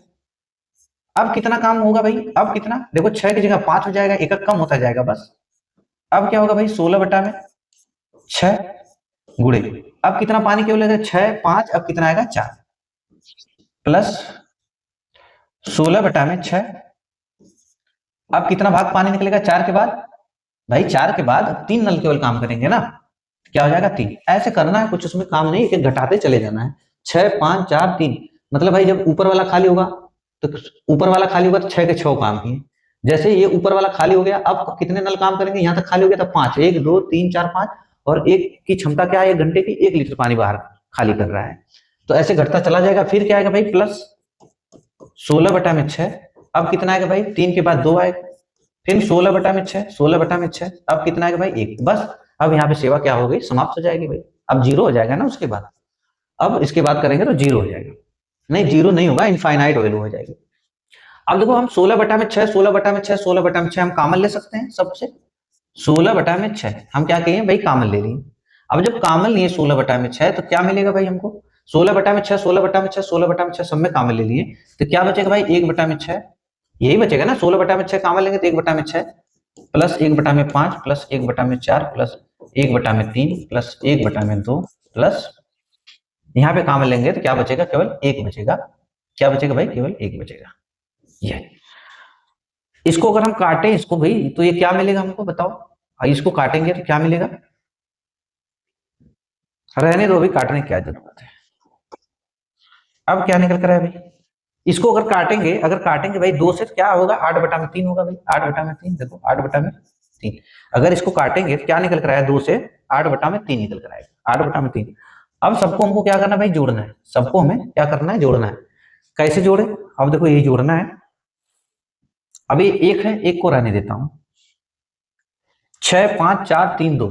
अब कितना काम होगा भाई, अब कितना देखो, 6 की जगह 5 हो जाएगा, एक कम होता जाएगा बस। अब क्या होगा भाई 16/6 गुणे, अब कितना पानी केवल लगेगा 6 5, अब कितना आएगा 4 प्लस 16/6। अब कितना भाग पानी निकलेगा 4 के बाद भाई, 4 के बाद 3 नल केवल काम करेंगे ना, क्या हो जाएगा 3। ऐसे करना है, कुछ उसमें काम नहीं, एक घटाते चले जाना है, 6 5 4 3। मतलब भाई जब ऊपर वाला खाली होगा तो ऊपर वाला खाली होगा तो 6 के 6 काम किए, जैसे ये ऊपर वाला खाली हो गया, अब कितने नल काम करेंगे, यहाँ तक खाली हो गया था 5, 1 2 3 4 5, और एक की क्षमता क्या है, 1 घंटे की 1 लीटर पानी बाहर खाली कर रहा है। तो ऐसे घटता चला जाएगा। फिर क्या आएगा भाई, प्लस 16/6। अब कितना आएगा भाई, 3 के बाद 2 आएगा, फिर 16/6, 16/6, अब कितना आएगा भाई 1। बस अब यहाँ पे सेवा क्या हो गई, समाप्त हो जाएगी भाई। अब जीरो हो जाएगा ना उसके बाद, अब इसके बाद करेंगे तो जीरो हो जाएगा। नहीं, जीरो नहीं होगा, इनफाइनाइट वैल्यू हो जाएगी। अब देखो हम 16/6, 16/6, 16/6 हम कॉमन ले सकते हैं सबसे। 16/6 हम क्या कहें भाई, कॉमन ले लिए। अब जब कॉमन लिए 16/6 तो क्या मिलेगा भाई हमको, 16/6, 16/6, 16/6 सब में कॉमन ले लिए, तो क्या बचेगा भाई 1/6, यही बचेगा ना। 16/6 कॉमन लेंगे तो 1/6 plus 1/5 plus 1/4 plus 1/3 plus 1/2 plus, यहाँ पे कॉमन लेंगे तो क्या बचेगा, केवल 1 बचेगा। क्या बचेगा भाई, केवल 1 बचेगा। ये इसको अगर हम काटें इसको भाई, तो ये क्या मिलेगा हमको बताओ। इसको काटेंगे तो क्या मिलेगा, रहने दो, अभी काटने की क्या जरूरत है। अब क्या निकल कर है भाई, इसको अगर काटेंगे, अगर काटेंगे भाई 2 से तो क्या होगा, 8/3 होगा भाई, 8/3, देखो 8/3। अगर इसको काटेंगे तो क्या निकल कर आया, 2 से 8/3 निकल कर आएगा, 8/3। अब सबको हमको क्या करना है भाई, जोड़ना है। सबको हमें क्या करना है, जोड़ना है। कैसे जोड़े, अब देखो यही जोड़ना है। अभी एक है, एक को रहने देता हूं। 6 5 4 3 2,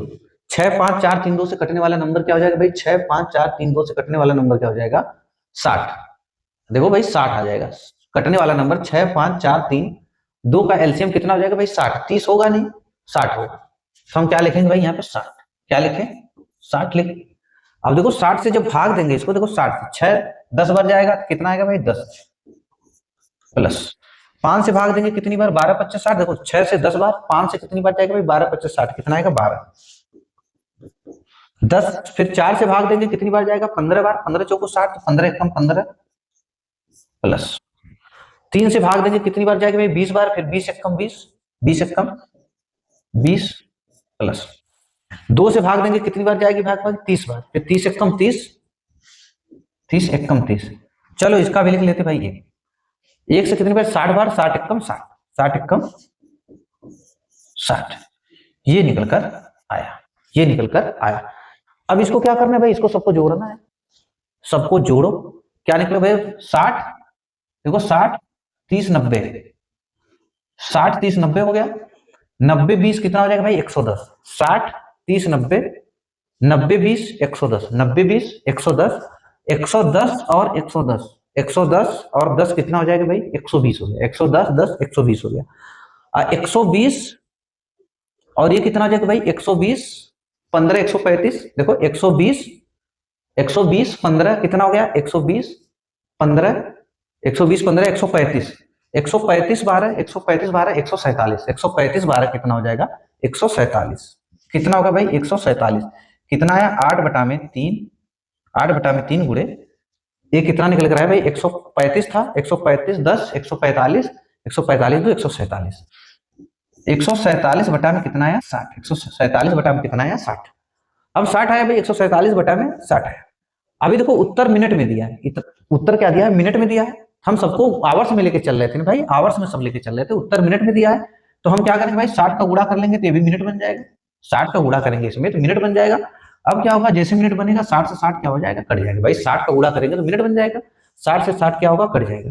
6 5 4 3 2 से कटने वाला नंबर क्या हो जाएगा भाई, 6 5 4 3 2 से कटने वाला नंबर क्या हो जाएगा, 60। देखो भाई 60 आ जाएगा कटने वाला नंबर। 6 5 4 3 2 का एलसीएम कितना हो जाएगा भाई, 60। 30 होगा नहीं, 60 होगा। तो हम क्या लिखेंगे भाई यहाँ पे 60, क्या लिखें, 60 लिख। अब देखो 60 से जब भाग देंगे इसको, देखो 60 6 10 बार जाएगा तो कितना आएगा भाई 10, प्लस 5 से भाग देंगे कितनी बार, 12 25 60। देखो 6 से 10 बार, 5 से कितनी बार जाएगा भाई, 12 25 60, कितना आएगा 12। 10 फिर 4 से भाग देंगे कितनी बार जाएगा, 15 बार, 15 चौको 60, तो 15 एकम 15 प्लस 3 से भाग देंगे कितनी बार जाएगा भाई, 20 बार, फिर 20 एकम 20, 20 एकम 20 प्लस 2 से भाग देंगे कितनी बार जाएगी भाग 30 बार, फिर 30 एकम 30, 30 एकम 30। चलो इसका भी लिख लेते भाई, एक से कितनी बार, 60 बार, 60 एकम 60, 60 एकम 60। ये निकल कर आया, ये निकल कर आया। अब इसको क्या करना है भाई, इसको सबको जोड़ना है। सबको जोड़ो, क्या निकले भाई 60, देखो 60 30 90, 60 30 90 हो गया। 90 20 कितना हो जाएगा भाई 110, 60 30 90, 90 20 110, 90 20 110, 110 और 110, 110 और 10 कितना हो जाएगा भाई 120 हो गया, 110 10 120 हो गया। 120 और ये कितना हो जाएगा भाई 120 15 135, देखो 120 120 15 कितना हो गया 120 15 120 15 135, 135 12 135 12 147, 135 12 कितना हो जाएगा 147, कितना होगा भाई 147, कितना आया 8/3, 8/3 गुणे ये कितना निकल कर आया भाई 135 था, 135 10 145, 145 2 147, 147 बटा में कितना आया 60, 147 बटा में कितना आया 60। अब 60 आया भाई, 147 बटा में 60 आया। अभी देखो उत्तर मिनट में दिया है, उत्तर क्या दिया है, मिनट में दिया है। हम सबको आवर्स में लेके चल रहे थे ना भाई, आवर्स में सब लेके चल रहे थे, उत्तर मिनट में दिया है। तो हम क्या करेंगे भाई 60 का गुणा कर लेंगे तो ये भी मिनट बन जाएगा, 60 का गुणा करेंगे इसमें तो मिनट बन जाएगा। अब क्या होगा, जैसे मिनट बनेगा 60 से 60 क्या हो जाएगा, कट जाएगा भाई, 60 का गुणा करेंगे तो मिनट बन जाएगा, 60 से 60 क्या होगा, कट जाएगा।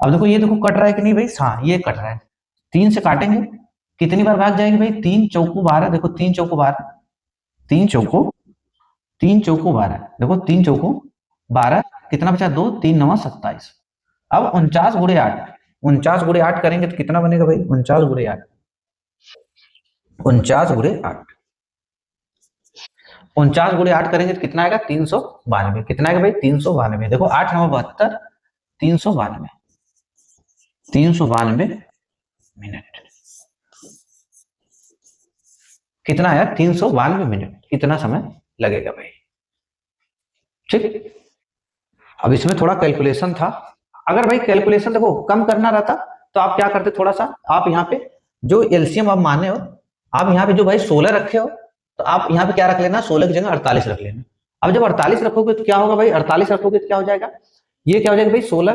अब देखो ये देखो कट रहा है कि नहीं भाई, हाँ ये कट रहा है। 3 से काटेंगे कितनी बार भाग जाएंगे भाई, 3 चौको 12, देखो 3 चौको 12, 3 चौको 12, देखो 3 चौको 12, कितना बचा 2 3 9 27। अब 49 गुणे 8, 49 गुणे 8 करेंगे तो कितना बनेगा भाई 49 गुणे 8, 49 गुणे 8, 49 गुणे 8 करेंगे तो कितना आएगा 392, कितना आएगा भाई 392। देखो 8 9 72, 392, 392 मिनट, कितना आया 392 मिनट, इतना समय लगेगा भाई। ठीक, अब इसमें थोड़ा कैलकुलेशन था। अगर भाई कैलकुलेशन देखो कम करना रहता तो आप क्या करते, थोड़ा सा आप यहाँ पे जो एलसीएम आप माने हो, आप यहाँ पे जो भाई 16 रखे हो तो आप यहाँ पे क्या रख लेना, 16 की जगह 48 रख लेना। अब जब 48 रखोगे तो क्या होगा भाई, 48 रखोगे तो क्या हो जाएगा, ये क्या हो जाएगा भाई 16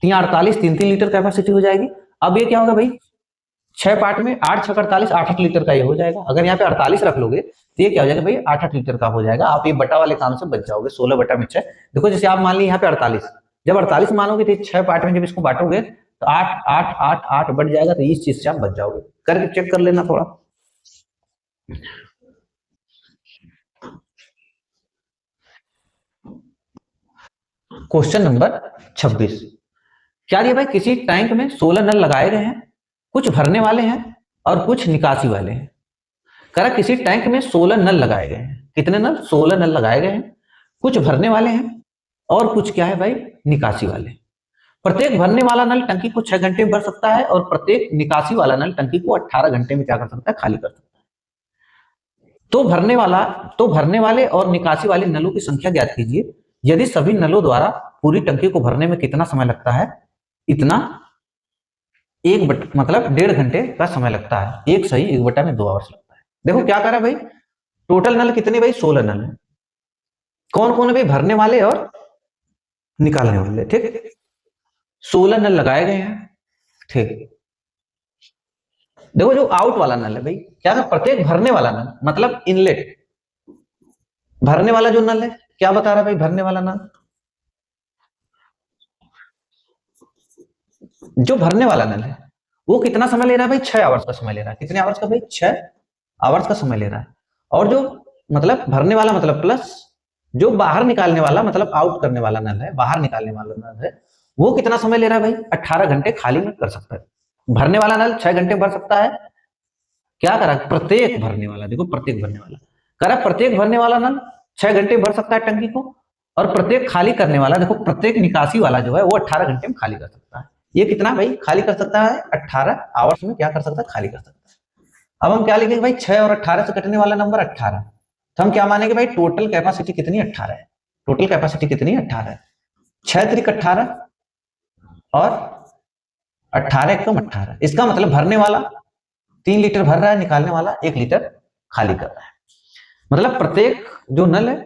3 48, 3 3 लीटर कैपेसिटी हो जाएगी। अब ये क्या होगा भाई 6 पार्ट में 8 6 48, 8 लीटर का ये हो जाएगा। अगर यहाँ पे 48 रख लोगे तो ये क्या हो जाएगा भाई, 8 लीटर का हो जाएगा। आप ये बटा वाले काम से बच जाओगे, 16 बटा में 6। देखो जैसे आप मान ली यहाँ पे 48, जब 48 मानोगे तो 6 पार्ट में जब इसको बांटोगे तो 8 8 8 8 बढ़ जाएगा, तो इस चीज से आप बच जाओगे। करके चेक कर लेना थोड़ा। क्वेश्चन नंबर 26, क्या दिया भाई, किसी टैंक में 16 नल लगाए गए हैं, कुछ भरने वाले हैं और कुछ निकासी वाले हैं। कह रहा किसी टैंक में 16 नल लगाए गए हैं। कितने नल? 16 नल लगाए गए हैं, कुछ भरने वाले हैं और कुछ क्या है भाई, निकासी वाले। प्रत्येक भरने वाला नल टंकी को 6 घंटे में भर सकता है और प्रत्येक निकासी वाला नल टंकी को 18 घंटे में क्या कर सकता है, खाली कर सकता है। तो भरने वाले और निकासी वाले नलों की संख्या ज्ञात कीजिए। यदि सभी नलों द्वारा पूरी टंकी को भरने में कितना समय लगता है? इतना मतलब 1.5 घंटे का समय लगता है। एक सही 1/2 आवर्स लगता है। देखो क्या करा भाई, टोटल नल कितने भाई, 16 नल है। कौन कौन है भाई, भरने वाले और निकालने वाले। ठीक, 16 नल लगाए गए हैं। ठीक, देखो जो आउट वाला नल है भाई, क्या है, प्रत्येक भरने वाला नल मतलब इनलेट, भरने वाला जो नल है, क्या बता रहा है भाई, भरने वाला नल, जो भरने वाला नल है वो कितना समय ले रहा है भाई, 6 आवर्स का समय ले रहा है। कितने आवर्स का भाई, 6 आवर्स का समय ले रहा है। और जो मतलब भरने वाला मतलब प्लस जो बाहर निकालने वाला मतलब आउट करने वाला नल है, बाहर निकालने वाला नल है, वो कितना समय ले रहा है भाई, 18 घंटे खाली में कर सकता है। भरने वाला नल 6 घंटे भर सकता है। क्या करा, प्रत्येक भरने वाला, देखो प्रत्येक भरने वाला करा, प्रत्येक भरने वाला नल 6 घंटे भर सकता है टंकी को। और प्रत्येक खाली करने वाला, देखो प्रत्येक निकासी वाला जो है वो 18 घंटे में खाली कर सकता है। ये कितना भाई खाली कर सकता है, 18 आवर्स में क्या कर सकता है, खाली कर सकता है। अब हम क्या लिखेंगे भाई, 6 और 18 से कटने वाला नंबर 18, तो हम क्या मानेंगे भाई, टोटल कैपेसिटी कितनी, 18 है। टोटल कैपेसिटी कितनी, 18 है। 6 त्रिक 18 और 18 एकम 18। इसका मतलब भरने वाला 3 लीटर भर रहा है, निकालने वाला 1 लीटर खाली कर रहा है। मतलब प्रत्येक जो नल है,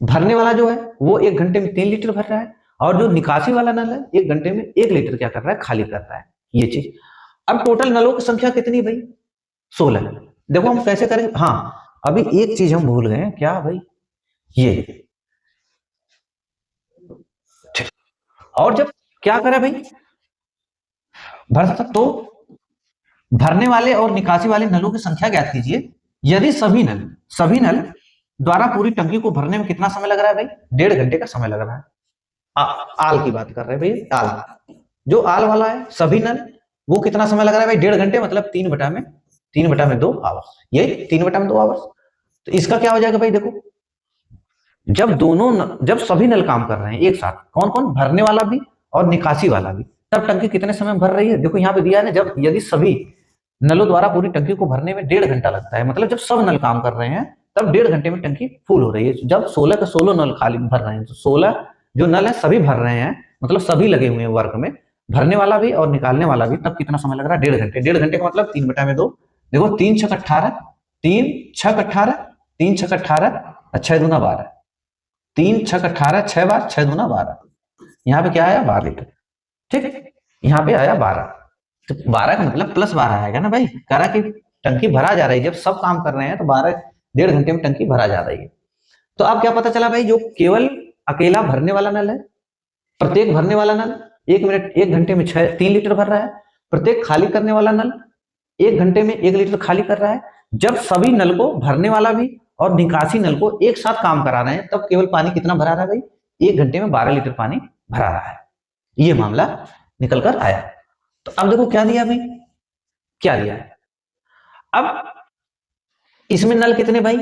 भरने वाला जो है वो 1 घंटे में 3 लीटर भर रहा है, और जो निकासी वाला नल है 1 घंटे में 1 लीटर क्या कर रहा है, खाली कर रहा है। ये चीज। अब टोटल नलों की संख्या कितनी भाई, 16। देखो हम कैसे करेंगे, हाँ अभी एक चीज हम भूल गए, क्या भाई, ये। और जब क्या करा भाई, भर सकता, तो भरने वाले और निकासी वाले नलों की संख्या ज्ञात कीजिए। यदि सभी नल द्वारा पूरी टंकी को भरने में कितना समय लग रहा है भाई, 1.5 घंटे का समय लग रहा है। आल की बात कर रहे हैं भाई, आल जो आल वाला है, सभी नल, वो कितना समय लग रहा है भाई, 1.5 घंटे मतलब 3/2 आवर्स। यही 3/2 आवर्स। तो इसका क्या हो जाएगा भाई, देखो जब सभी नल काम कर रहे हैं एक साथ, कौन कौन, भरने वाला भी और निकासी वाला भी, तब टंकी कितने समय भर रही है। देखो यहाँ पे दिया है ना, जब यदि सभी नलों द्वारा पूरी टंकी को भरने में 1.5 घंटा लगता है, मतलब जब सब नल काम कर रहे हैं तब 1.5 घंटे में टंकी फुल हो रही है। जब 16 के 16 नल खाली भर रहे हैं, तो 16 जो नल है सभी भर रहे हैं, मतलब सभी लगे हुए हैं वर्क में, भरने वाला भी और निकालने वाला भी, तब कितना समय लग रहा है, 1.5 घंटे। 1.5 घंटे का मतलब 3/2। देखो 3 6 18, 3 6 18, 3 6 18, 6 दूना 12, 3 6 18, 6 बार 6 दूना 12। यहाँ पे क्या आया, 12 लीटर। ठीक, यहाँ पे आया 12, तो 12 का मतलब +12 आएगा ना भाई। करा कि टंकी भरा जा रही है, जब सब काम कर रहे हैं तो 12 1.5 घंटे में टंकी भरा जा रही है। तो अब क्या पता चला भाई, जो केवल अकेला भरने वाला नल है, प्रत्येक भरने वाला नल 1 घंटे में 3 लीटर भर रहा है। प्रत्येक खाली करने वाला नल 1 घंटे में 1 लीटर खाली कर रहा है। जब सभी नल को, भरने वाला भी और निकासी नल को एक साथ काम करा रहे हैं, तब केवल पानी कितना भरा रहा है भाई, 1 घंटे में 12 लीटर पानी भरा रहा है। ये मामला निकल कर आया। तो अब देखो क्या दिया भाई, क्या दिया है। अब इसमें नल कितने भाई,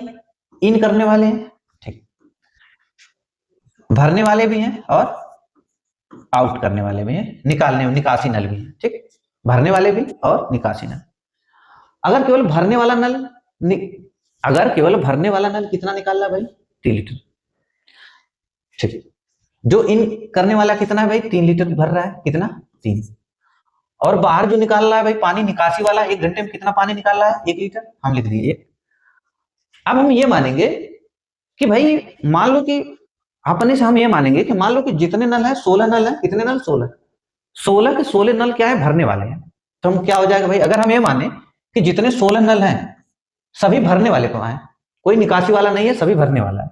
इन करने वाले हैं, ठीक, भरने वाले भी हैं और आउट करने वाले भी हैं, निकासी नल भी हैं। ठीक, भरने वाले भी और निकासी नल। अगर केवल भरने वाला नल कितना निकाल रहा है भाई, 3 लीटर। ठीक, जो इन करने वाला कितना है भाई, 3 लीटर भर रहा है, कितना, 3। और बाहर जो निकाल रहा है भाई पानी, निकासी वाला 1 घंटे में कितना पानी निकाल रहा है, 1 लीटर, हम लिख दिए 1। अब हम ये मानेंगे कि भाई, मान लो कि अपने से हम ये मानेंगे कि मान लो कि जितने नल है, 16 नल है, कितने नल, 16 के 16 नल क्या है, भरने वाले हैं। तो हम क्या हो जाएगा भाई, अगर हम ये माने कि जितने 16 नल हैं सभी भरने वाले कहाँ है, कोई निकासी वाला नहीं है, सभी भरने वाला है।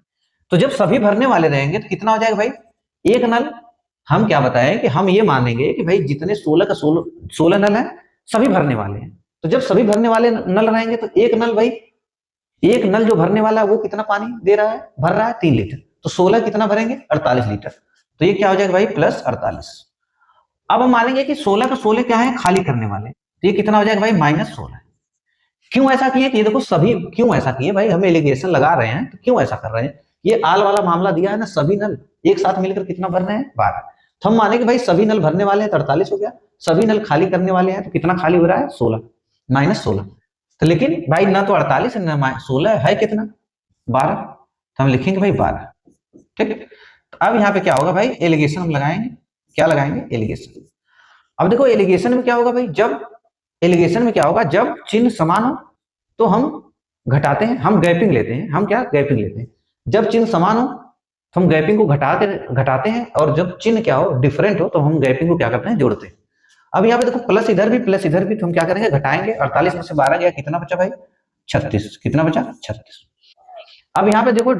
तो जब सभी भरने वाले रहेंगे तो कितना हो जाएगा भाई, एक नल। हम क्या बताएं कि हम ये मानेंगे कि भाई जितने 16 का 16 नल है सभी भरने वाले हैं। तो जब सभी भरने वाले नल रहेंगे तो एक नल भाई, एक नल जो भरने वाला है वो कितना पानी दे रहा है, भर रहा है 3 लीटर। तो 16 कितना भरेंगे, 48 लीटर। तो ये क्या हो जाएगा भाई, +48। अब हम मानेंगे कि 16 का 16 क्या है, खाली करने वाले। तो ये कितना हो जाएगा भाई, -16। क्यों ऐसा किए कि ये देखो सभी, क्यों ऐसा किए भाई, हम एलिगेशन लगा रहे हैं तो क्यों ऐसा कर रहे हैं, ये आल वाला मामला दिया है ना, सभी नल एक साथ मिलकर कितना भर रहे हैं, 12। तो हम माने कि भाई सभी नल भरने वाले हैं तो 48 हो गया, सभी नल खाली करने वाले हैं तो कितना खाली हो रहा है, 16, -16। तो लेकिन भाई ना तो 48 है ना 16 है, कितना 12। तो हम लिखेंगे भाई 12। ठीक। तो अब यहाँ पे क्या होगा भाई, एलिगेशन हम लगाएंगे, क्या लगाएंगे, एलिगेशन। अब देखो एलिगेशन में क्या होगा भाई, जब एलिगेशन में क्या होगा, जब चिन्ह समान हो तो हम घटाते हैं, हम गैपिंग लेते हैं, हम क्या गैपिंग लेते हैं। जब चिन्ह समान हो तो हम गैपिंग को घटाते हैं, और जब चिन्ह क्या हो, डिफरेंट हो, तो हम गैपिंग को क्या करते हैं, जोड़ते हैं। अब यहाँ पे देखो प्लस इधर भी प्लस इधर भी, तो हम क्या करेंगे, घटाएंगे। 48 में से 12 गया, कितना बचा भाई, 36। कितना बचा, 36। अब यहाँ पे देखो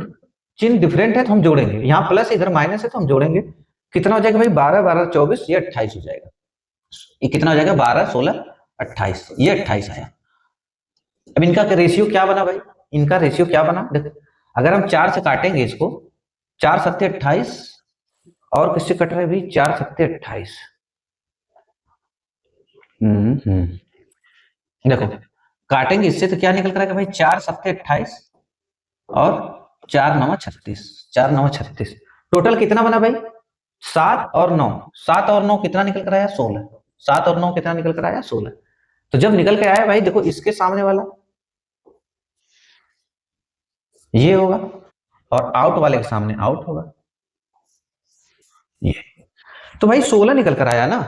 चिन्ह डिफरेंट है तो हम जोड़ेंगे, यहाँ प्लस इधर माइनस है तो हम जोड़ेंगे। कितना हो जाएगा भाई, 12 12 24, ये 28 हो जाएगा। ये कितना हो जाएगा, 12 16 28, ये 28 आया। अब इनका रेशियो क्या बना भाई, इनका रेशियो क्या बना, देखो अगर हम 4 से काटेंगे इसको, 4 7 28, और किससे कट रहा है भाई, 4 7 28। देखो काटेंगे इससे तो क्या निकल कर आएगा भाई, 4 7 28 और 4 9 36, 4 9 36। टोटल कितना बना भाई, 7 और 9, 7 और 9 कितना निकल कर आया, 16। 7 और 9 कितना निकल कर आया, 16। तो जब निकल के आया भाई, देखो इसके सामने वाला ये होगा, और आउट वाले के सामने आउट होगा ये। तो भाई 16 निकल कर आया ना,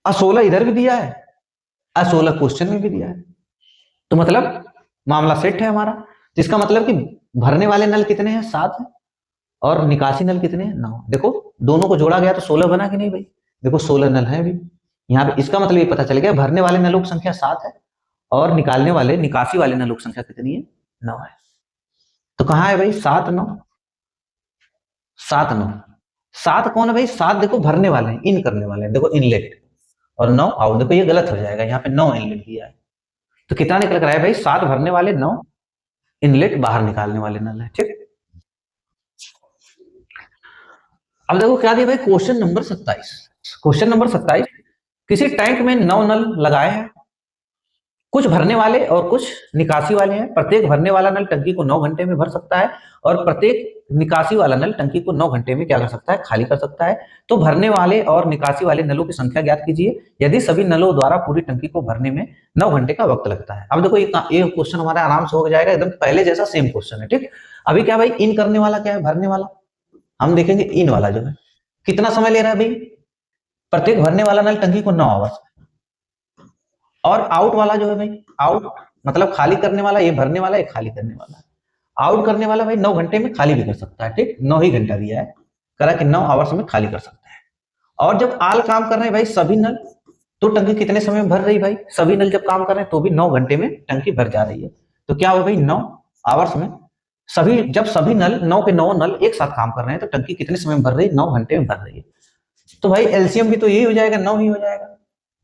16 इधर भी दिया है, 16 क्वेश्चन में भी दिया है। तो मतलब मामला सेट है हमारा। तो इसका मतलब कि भरने वाले नल कितने हैं, 7 है, और निकासी नल कितने हैं, 9। देखो दोनों को जोड़ा गया तो 16 बना कि नहीं भाई, देखो 16 नल है अभी यहाँ पे। इसका मतलब ये पता चल गया, भरने वाले नलों की संख्या 7 है, और निकालने वाले निकासी वाले नलों की संख्या कितनी है, 9 है। तो कहाँ है भाई, 7 9, 7 9। 7 कौन है भाई, 7 देखो भरने वाले हैं, इन करने वाले हैं, देखो इनलेट, और 9 आउट। देखो ये गलत हो जाएगा, यहाँ पे 9 इनलेट दिया है। तो कितना निकल कर आया भाई, 7 भरने वाले, 9 इनलेट बाहर निकालने वाले नल है। ठीक। अब देखो क्या दिया भाई, क्वेश्चन नंबर 27। क्वेश्चन नंबर 27, किसी टैंक में 9 नल लगाए हैं, कुछ भरने वाले और कुछ निकासी वाले हैं। प्रत्येक भरने वाला नल टंकी को 9 घंटे में भर सकता है, और प्रत्येक निकासी वाला नल टंकी को 9 घंटे में क्या कर सकता है, खाली कर सकता है। तो भरने वाले और निकासी वाले नलों की संख्या ज्ञात कीजिए यदि सभी नलों द्वारा पूरी टंकी को भरने में 9 घंटे का वक्त लगता है। अब देखो ये क्वेश्चन हमारा आराम से हो जाएगा, एकदम पहले जैसा सेम क्वेश्चन है। ठीक। अभी क्या भाई, इन करने वाला क्या है, भरने वाला। हम देखेंगे इन वाला जो है कितना समय ले रहा है भाई, प्रत्येक भरने वाला नल टंकी को 9 आवर्स, और आउट वाला जो है भाई, आउट मतलब खाली करने वाला, ये भरने वाला, ये खाली करने वाला। आउट करने वाला भाई 9 घंटे में खाली भी कर सकता है। ठीक, 9 ही घंटा दिया है, करा कि 9 आवर्स में खाली कर सकता है। और जब आल काम कर रहे हैं भाई सभी नल, तो टंकी कितने समय में भर रही भाई, सभी नल जब काम कर रहे हैं तो भी 9 घंटे में टंकी भर जा रही है। तो क्या हुआ भाई, 9 आवर्स में सभी, जब सभी नल 9 के 9 नल एक साथ काम कर रहे हैं तो टंकी कितने समय में भर रही है, 9 घंटे में भर रही है। तो भाई एलसीएम भी तो यही हो जाएगा, 9 ही हो जाएगा,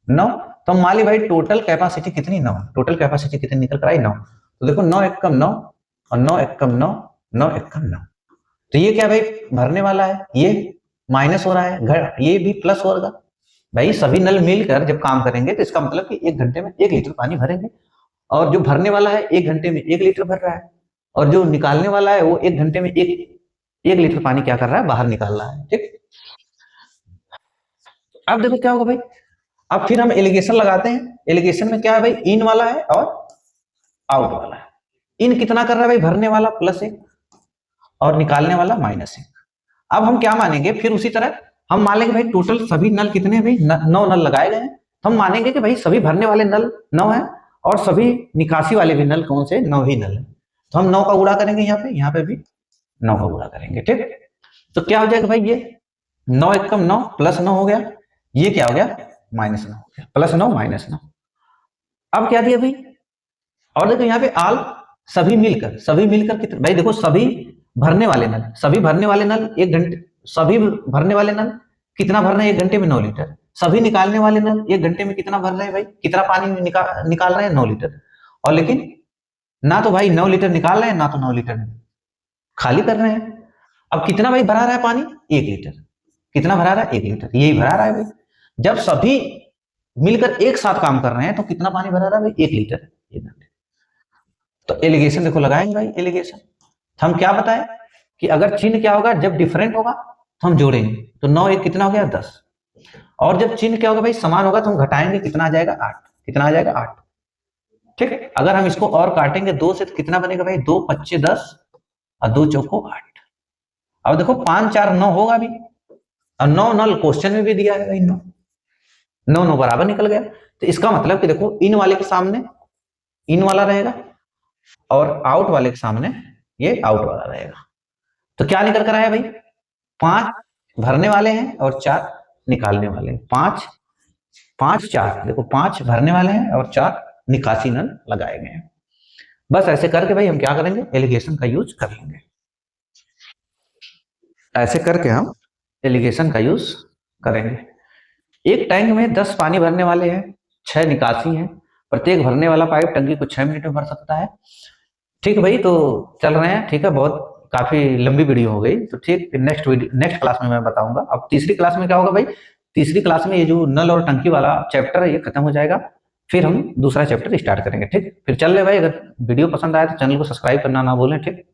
9। तो मान ली भाई टोटल कैपेसिटी कितनी, 9। टोटल कैपेसिटी कितनी निकल कर आई, 9। तो देखो 9 एक कम 9, और 9 एक कम 9, 9 एक कम 9। तो ये क्या भाई, भरने वाला है, ये माइनस हो रहा है, घर ये भी प्लस होगा भाई। सभी नल मिलकर जब काम करेंगे तो इसका मतलब कि 1 घंटे में 1 लीटर पानी भरेंगे, और जो भरने वाला है 1 घंटे में 1 लीटर भर रहा है, और जो निकालने वाला है वो 1 घंटे में 1 लीटर पानी क्या कर रहा है, बाहर निकाल रहा है। ठीक। अब देखो क्या होगा भाई, अब फिर हम एलिगेशन लगाते हैं। एलिगेशन में क्या है भाई, इन वाला है और आउट वाला है। इन कितना कर रहा है भाई, भरने वाला +1 और निकालने वाला -1। अब हम क्या मानेंगे, फिर उसी तरह हम मान लेंगे भाई टोटल सभी नल कितने भाई, 9 नल लगाए गए हैं। तो हम मानेंगे कि भाई सभी भरने वाले नल 9 है, और सभी निकासी वाले भी नल कौन से, 9 ही नल है। तो हम 9 का गुणा करेंगे, यहाँ पे भी 9 का गुणा करेंगे। ठीक। तो क्या हो जाएगा भाई, ये 9 एक कम 9 +9 हो गया, ये क्या हो गया -9 हो गया, +9 -9। अब क्या दिया भाई, और देखो यहाँ पे ऑल सभी मिलकर कितने, भाई देखो सभी भरने वाले नल, सभी भरने वाले नल 1 घंटे, सभी भरने वाले नल कितना भर रहे हैं 1 घंटे में 9 लीटर, सभी निकालने वाले नल 1 घंटे में कितना भर रहे हैं भाई, कितना पानी निकाल रहे हैं 9 लीटर। और लेकिन ना तो भाई 9 लीटर निकाल रहे हैं, ना तो 9 लीटर खाली कर रहे हैं। अब कितना भाई भरा रहा है पानी, 1 लीटर। कितना भरा रहा है, 1 लीटर, यही भरा रहा है भाई। जब सभी मिलकर एक साथ काम कर रहे हैं तो कितना पानी भरा रहा है भाई, 1 लीटर। तो एलिगेशन देखो लगाएंगे भाई, एलिगेशन हम क्या बताएं कि अगर चिन्ह क्या होगा, जब डिफरेंट होगा तो हम जोड़ेंगे, तो 9 1 कितना हो गया 10। और जब चिन्ह क्या होगा भाई, समान होगा तो हम घटाएंगे, कितना आ जाएगा 8। कितना आ जाएगा 8। ठीक है, अगर हम इसको और काटेंगे 2 से तो कितना बनेगा भाई, 2 5 10 और 2 चौको 8। अब देखो 5 4 9 होगा अभी, और 9 नल क्वेश्चन में भी दिया है भाई, 9 9 9 बराबर निकल गया। तो इसका मतलब कि देखो इन वाले के सामने इन वाला रहेगा और आउट वाले के सामने ये आउट वाला रहेगा। तो क्या निकल कर आया भाई, 5 भरने वाले हैं और 4 निकालने वाले हैं। 5 5 4, देखो 5 भरने वाले हैं और 4 निकासी नल लगाए गए हैं। बस ऐसे करके भाई हम क्या करेंगे, एलिगेशन का यूज कर लेंगे। ऐसे करके हम एलिगेशन का यूज करेंगे। एक टैंक में 10 पानी भरने वाले हैं, 6 निकासी हैं, प्रत्येक भरने वाला पाइप टंकी को 6 मिनट में भर सकता है। ठीक है भाई, तो चल रहे हैं, ठीक है, बहुत काफी लंबी वीडियो हो गई, तो ठीक नेक्स्ट क्लास में मैं बताऊंगा। अब तीसरी क्लास में क्या होगा भाई, तीसरी क्लास में ये जो नल और टंकी वाला चैप्टर है ये खत्म हो जाएगा, फिर हम दूसरा चैप्टर स्टार्ट करेंगे। ठीक, फिर चल रहे भाई, अगर वीडियो पसंद आए तो चैनल को सब्सक्राइब करना ना भूलें। ठीक।